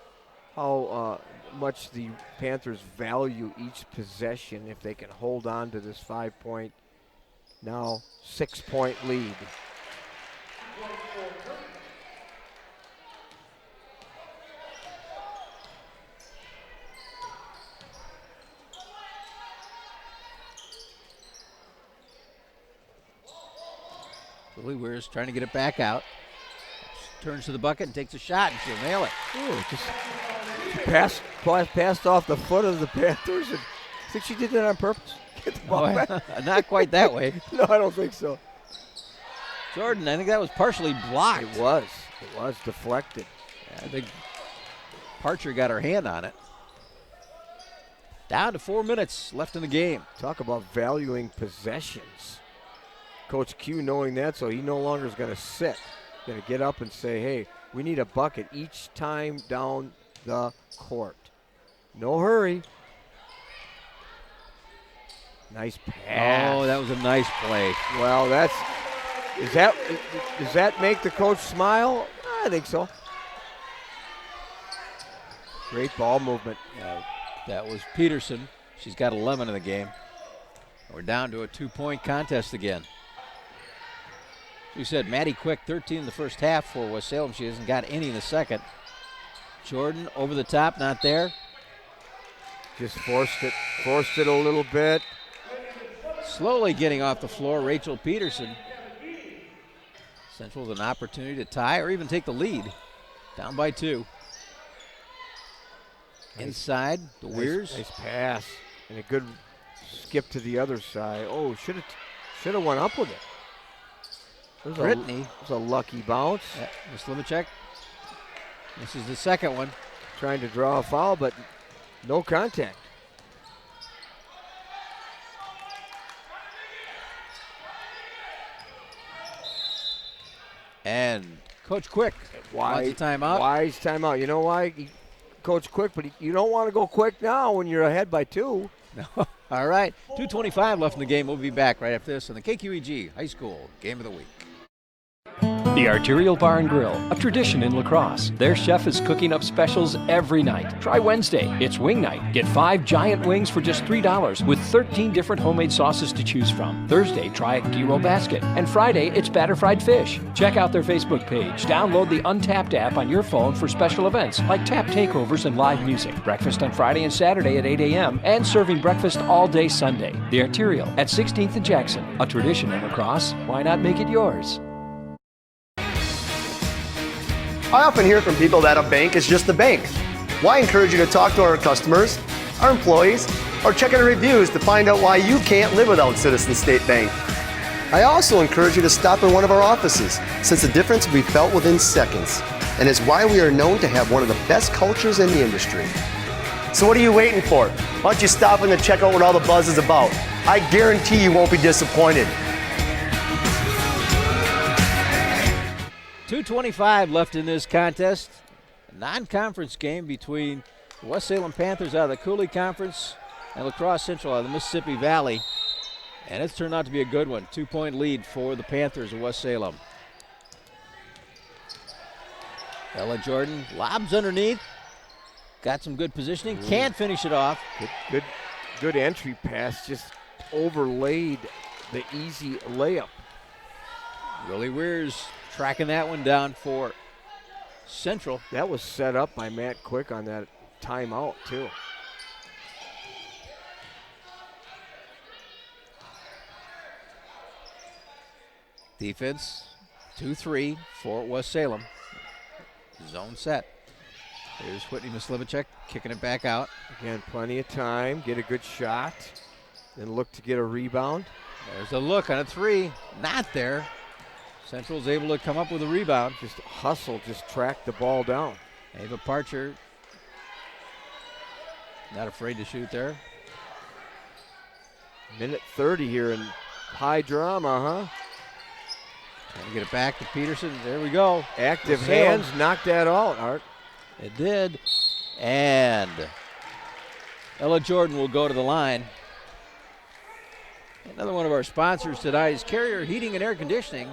Speaker 3: much the Panthers value each possession if they can hold on to this 5-point, now 6-point lead.
Speaker 2: Lily Weirs trying to get it back out. Turns to the bucket and takes a shot, and she'll nail it.
Speaker 3: Ooh, just passed off the foot of the Panthers. And I think she did that on purpose. Get the ball back.
Speaker 2: Not quite that way.
Speaker 3: No, I don't think so.
Speaker 2: Jordan, I think that was partially blocked.
Speaker 3: It was deflected.
Speaker 2: Yeah, I think Parcher got her hand on it. Down to 4 minutes left in the game.
Speaker 3: Talk about valuing possessions. Coach Q knowing that, so he no longer is going to sit. He's going to get up and say, hey, we need a bucket each time down the court. No hurry. Nice pass.
Speaker 2: Oh, that was a nice play.
Speaker 3: Well, does that make the coach smile? I think so. Great ball movement.
Speaker 2: That was Peterson. She's got 11 in the game. We're down to a 2-point contest again. We said Maddie Quick, 13 in the first half for West Salem. She hasn't got any in the second. Jordan over the top, not there.
Speaker 3: Just forced it a little bit.
Speaker 2: Slowly getting off the floor, Rachel Peterson. Central with an opportunity to tie or even take the lead. Down by 2. Inside, the Weirs.
Speaker 3: Nice pass. And a good skip to the other side. Oh, should have went up with it.
Speaker 2: Brittany.
Speaker 3: It was a lucky bounce.
Speaker 2: Miss Slimacek. This is the second one.
Speaker 3: Trying to draw a foul, but no contact.
Speaker 2: And Coach Quick wants a timeout.
Speaker 3: Wise timeout. You know why? Coach Quick, but you don't want to go quick now when you're ahead by 2.
Speaker 2: No. All right. 2:25 left in the game. We'll be back right after this on the KQEG High School Game of the Week.
Speaker 1: The Arterial Bar and Grill, a tradition in La Crosse. Their chef is cooking up specials every night. Try Wednesday, it's wing night. Get 5 giant wings for just $3 with 13 different homemade sauces to choose from. Thursday, try a gyro basket. And Friday, it's batter fried fish. Check out their Facebook page. Download the Untapped app on your phone for special events like tap takeovers and live music. Breakfast on Friday and Saturday at 8 a.m. and serving breakfast all day Sunday. The Arterial at 16th and Jackson. A tradition in La Crosse. Why not make it yours?
Speaker 17: I often hear from people that a bank is just a bank. Well, I encourage you to talk to our customers, our employees, or check out our reviews to find out why you can't live without Citizen State Bank. I also encourage you to stop in one of our offices, since the difference will be felt within seconds, and is why we are known to have one of the best cultures in the industry. So what are you waiting for? Why don't you stop in to check out what all the buzz is about? I guarantee you won't be disappointed.
Speaker 2: 2:25 left in this contest. A non-conference game between the West Salem Panthers out of the Cooley Conference and La Crosse Central out of the Mississippi Valley. And it's turned out to be a good one. 2-point lead for the Panthers of West Salem. Ella Jordan lobs underneath. Got some good positioning. Can't finish it off.
Speaker 3: Good entry pass. Just overlaid the easy layup.
Speaker 2: Willie Weirs tracking that one down for Central.
Speaker 3: That was set up by Matt Quick on that timeout, too.
Speaker 2: Defense, 2-3 for West Salem. Zone set. Here's Whitney Mislivacek kicking it back out.
Speaker 3: Again, plenty of time. Get a good shot. Then look to get a rebound.
Speaker 2: There's a look on a 3. Not there. Central's able to come up with a rebound.
Speaker 3: Just hustle, just track the ball down.
Speaker 2: Ava Parcher not afraid to shoot there.
Speaker 3: Minute 30 here in high drama, huh?
Speaker 2: Trying to get it back to Peterson. There we go.
Speaker 3: Active hands knocked that out, Art.
Speaker 2: It did. And Ella Jordan will go to the line. Another one of our sponsors tonight is Carrier Heating and Air Conditioning.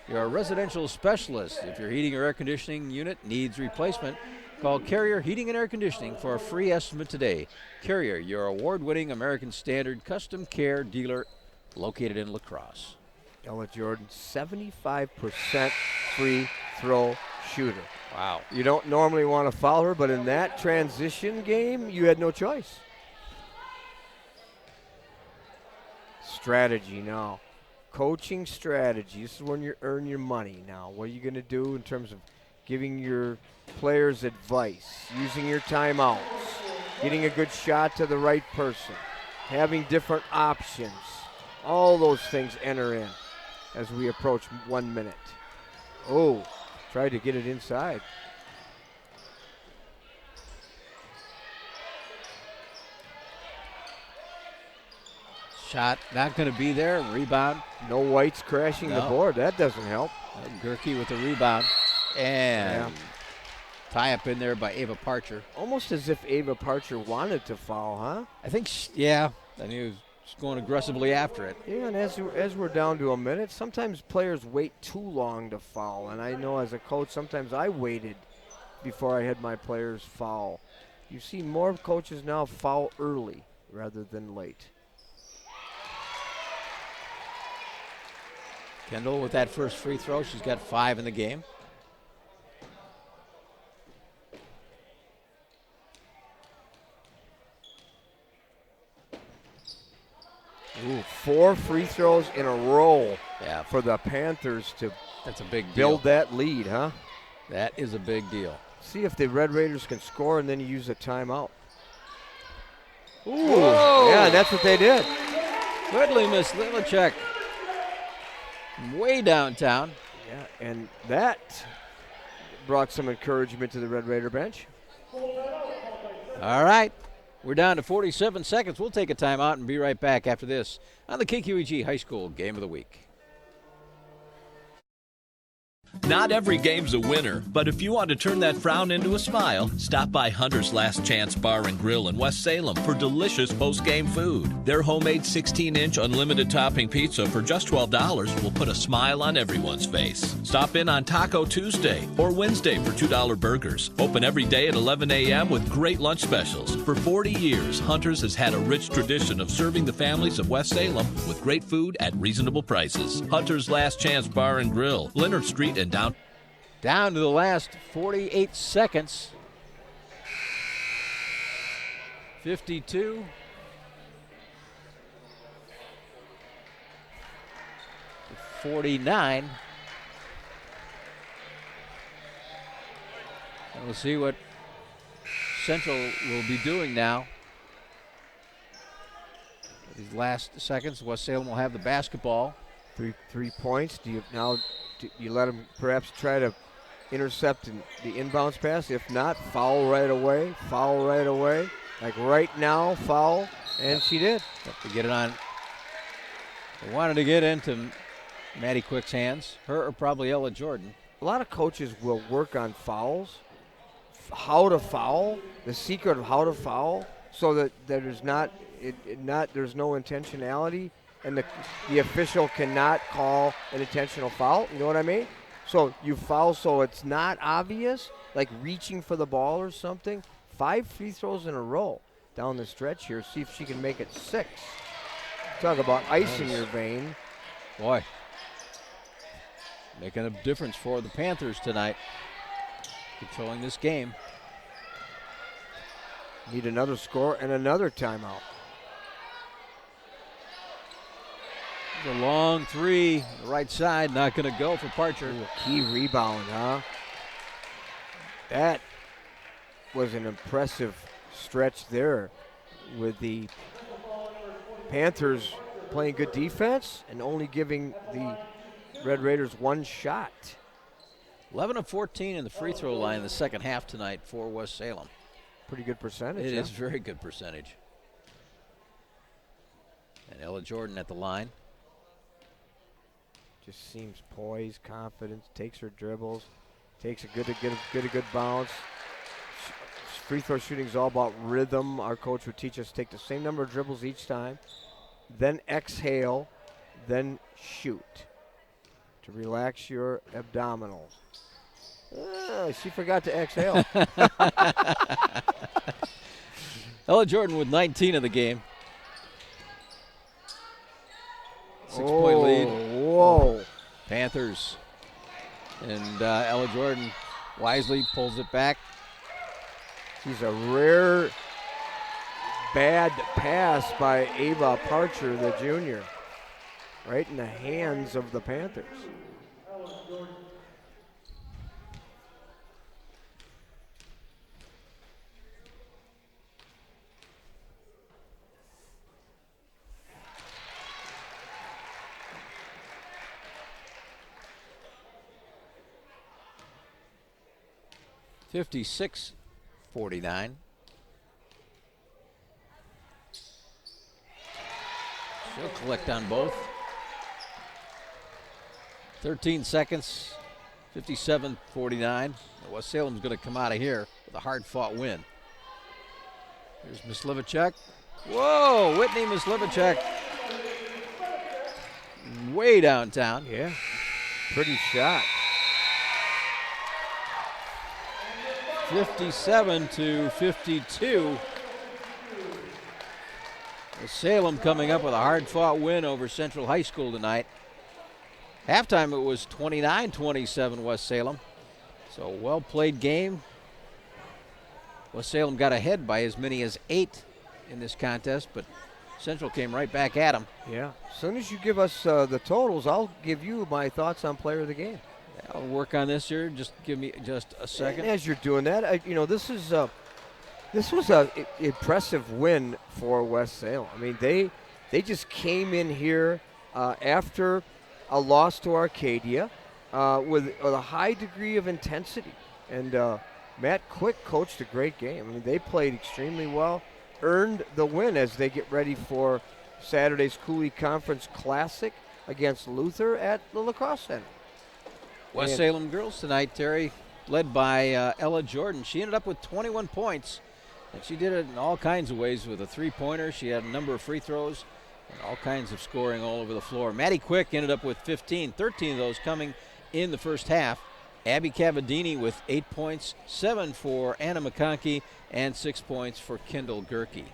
Speaker 2: You're a residential specialist. If your heating or air conditioning unit needs replacement, call Carrier Heating and Air Conditioning for a free estimate today. Carrier, your award-winning American Standard custom care dealer located in La Crosse.
Speaker 3: Ella Jordan, 75% free throw shooter.
Speaker 2: Wow.
Speaker 3: You don't normally want to foul her, but in that transition game, you had no choice. Strategy now. Coaching strategy. This is when you earn your money now. What are you going to do in terms of giving your players advice, using your timeouts, getting a good shot to the right person, having different options. All those things enter in as we approach 1 minute. Oh, tried to get it inside.
Speaker 2: Shot not going to be there. Rebound.
Speaker 3: No whites crashing the board. That doesn't help.
Speaker 2: Gerke with the rebound. And tie up in there by Ava Parcher.
Speaker 3: Almost as if Ava Parcher wanted to foul, huh?
Speaker 2: I think, yeah. And he was going aggressively after it.
Speaker 3: Yeah, and as we're down to a minute, sometimes players wait too long to foul. And I know as a coach, sometimes I waited before I had my players foul. You see more coaches now foul early rather than late.
Speaker 2: Kendall with that first free throw. She's got 5 in the game.
Speaker 3: Ooh, 4 free throws in a row for the Panthers to
Speaker 2: That's a big
Speaker 3: build that lead, huh?
Speaker 2: That is a big deal.
Speaker 3: See if the Red Raiders can score and then you use a timeout. Ooh,
Speaker 2: whoa.
Speaker 3: Yeah, that's what they did.
Speaker 2: Goodly Miss Lilicek. Way downtown.
Speaker 3: Yeah, and that brought some encouragement to the Red Raider bench.
Speaker 2: All right. We're down to 47 seconds. We'll take a timeout and be right back after this on the KQEG High School Game of the Week.
Speaker 8: Not every game's a winner, but if you want to turn that frown into a smile, stop by Hunter's Last Chance Bar and Grill in West Salem for delicious post-game food. Their homemade 16-inch unlimited topping pizza for just $12 will put a smile on everyone's face. Stop in on Taco Tuesday or Wednesday for $2 burgers. Open every day at 11 a.m. with great lunch specials. For 40 years, Hunter's has had a rich tradition of serving the families of West Salem with great food at reasonable prices. Hunter's Last Chance Bar and Grill, Leonard Street and
Speaker 2: Down to the last 48 seconds. 52. 49. And we'll see what Central will be doing now. These last seconds, West Salem will have the basketball.
Speaker 3: Three points. Do you let them perhaps try to intercept the inbounds pass? If not, foul right away. Foul right away. Like right now, foul, and she did.
Speaker 2: To get it on. They wanted to get into Maddie Quick's hands. Her or probably Ella Jordan.
Speaker 3: A lot of coaches will work on fouls, how to foul, the secret of how to foul, so that there's there's no intentionality. And the official cannot call an intentional foul. You know what I mean? So you foul so it's not obvious, like reaching for the ball or something. 5 free throws in a row down the stretch here. See if she can make it 6. Talk about ice in your vein.
Speaker 2: Boy, making a difference for the Panthers tonight. Controlling this game.
Speaker 3: Need another score and another timeout.
Speaker 2: A long three, the right side, not going to go for Parcher.
Speaker 3: Ooh, key rebound, huh? That was an impressive stretch there with the Panthers playing good defense and only giving the Red Raiders 1 shot.
Speaker 2: 11 of 14 in the free throw line in the second half tonight for West Salem.
Speaker 3: Pretty good percentage.
Speaker 2: It is very good percentage. And Ella Jordan at the line.
Speaker 3: Just seems poised, confidence, takes her dribbles, takes a good bounce. Free throw shooting is all about rhythm. Our coach would teach us to take the same number of dribbles each time, then exhale, then shoot to relax your abdominals. She forgot to exhale.
Speaker 2: Ella Jordan with 19 of the game. 6-point lead.
Speaker 3: Whoa.
Speaker 2: Panthers. And Ella Jordan wisely pulls it back.
Speaker 3: She's a rare bad pass by Ava Parcher, the junior. Right in the hands of the Panthers.
Speaker 2: (56-49). She'll collect on both. 13 seconds, 57-49. West Salem's going to come out of here with a hard-fought win. Here's Mislivacek. Whoa, Whitney Mislivacek. Way downtown.
Speaker 3: Yeah, pretty shot.
Speaker 2: 57-52. Salem coming up with a hard-fought win over Central High School tonight. Halftime it was 29-27 West Salem. So well-played game. West Salem got ahead by as many as 8 in this contest, but Central came right back at them.
Speaker 3: Yeah, as soon as you give us the totals, I'll give you my thoughts on player of the game.
Speaker 2: I'll work on this here. Just give me just a second.
Speaker 3: And as you're doing that, this was a impressive win for West Salem. I mean, they just came in here after a loss to Arcadia with a high degree of intensity. And Matt Quick coached a great game. I mean, they played extremely well, earned the win as they get ready for Saturday's Cooley Conference Classic against Luther at the Lacrosse Center.
Speaker 2: West Salem girls tonight, Terry, led by Ella Jordan. She ended up with 21 points, and she did it in all kinds of ways with a three-pointer. She had a number of free throws and all kinds of scoring all over the floor. Maddie Quick ended up with 15, 13 of those coming in the first half. Abby Cavadini with 8 points, 7 for Anna McConkey, and 6 points for Kendall Gerke.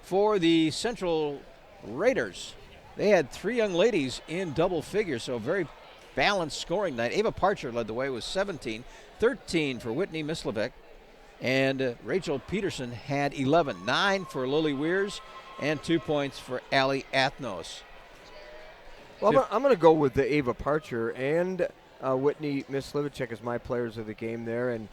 Speaker 2: For the Central Raiders, they had 3 young ladies in double figures, so a very balanced scoring night. Ava Parcher led the way with 17, 13 for Whitney Mislevek, and Rachel Peterson had 11, 9 for Lily Weirs, and 2 points for Allie Athnos.
Speaker 3: Well, I'm going to go with the Ava Parcher and Whitney Mislevek as my players of the game there, and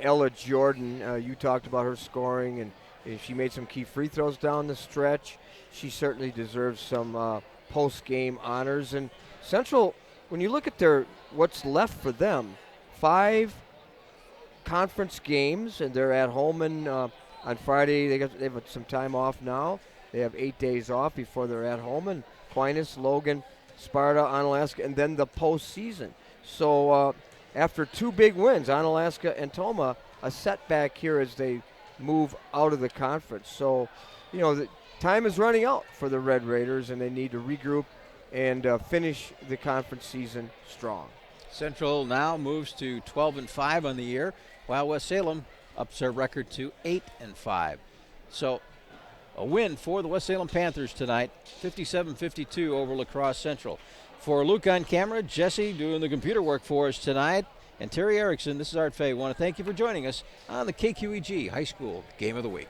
Speaker 3: Ella Jordan. You talked about her scoring, and she made some key free throws down the stretch. She certainly deserves some post-game honors. And Central, when you look at what's left for them, 5 conference games, and they're at home on Friday. They have some time off now. They have 8 days off before they're at home, and Aquinas, Logan, Sparta, Onalaska, and then the postseason. So after 2 big wins, Onalaska and Toma, a setback here as they move out of the conference. So, the time is running out for the Red Raiders, and they need to regroup and finish the conference season strong.
Speaker 2: Central now moves to 12-5 on the year, while West Salem ups their record to 8-5. So a win for the West Salem Panthers tonight, 57-52 over La Crosse Central. For Luke on camera, Jesse doing the computer work for us tonight, and Terry Erickson, this is Art Fay. I want to thank you for joining us on the KQEG High School Game of the Week.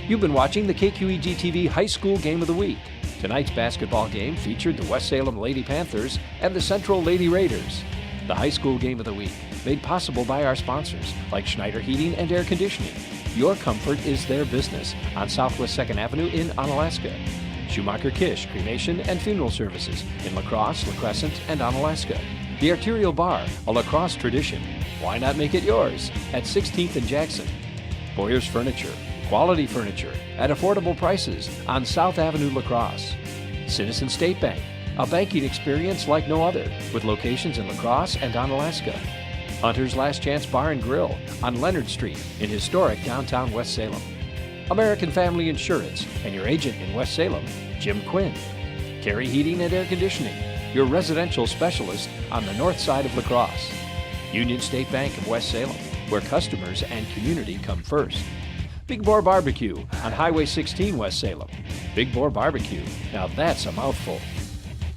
Speaker 1: You've been watching the KQEG TV High School Game of the Week. Tonight's basketball game featured the West Salem Lady Panthers and the Central Lady Raiders. The High School Game of the Week, made possible by our sponsors, like Schneider Heating and Air Conditioning. Your comfort is their business on Southwest 2nd Avenue in Onalaska. Schumacher Kish Cremation and Funeral Services in La Crosse, La Crescent, and Onalaska. The Arterial Bar, a La Crosse tradition. Why not make it yours at 16th and Jackson? Boyer's Furniture, quality furniture at affordable prices on South Avenue, La Crosse. Citizen State Bank, a banking experience like no other, with locations in La Crosse and Onalaska. Hunter's Last Chance Bar and Grill on Leonard Street in historic downtown West Salem. American Family Insurance and your agent in West Salem, Jim Quinn. Carey Heating and Air Conditioning, your residential specialist on the north side of La Crosse. Union State Bank of West Salem, where customers and community come first. Big Boar Barbecue on Highway 16 West Salem. Big Boar Barbecue, now that's a mouthful.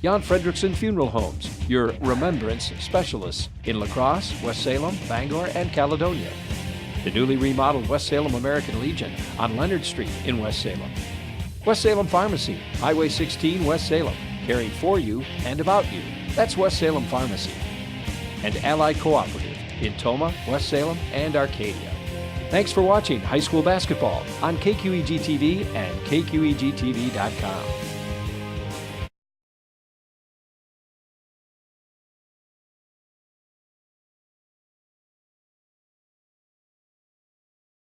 Speaker 1: Jan Fredrickson Funeral Homes, your remembrance specialists in La Crosse, West Salem, Bangor, and Caledonia. The newly remodeled West Salem American Legion on Leonard Street in West Salem. West Salem Pharmacy, Highway 16 West Salem, caring for you and about you. That's West Salem Pharmacy. And Allied Cooperative in Toma, West Salem, and Arcadia. Thanks for watching high school basketball on KQEG TV and KQEGTV.com.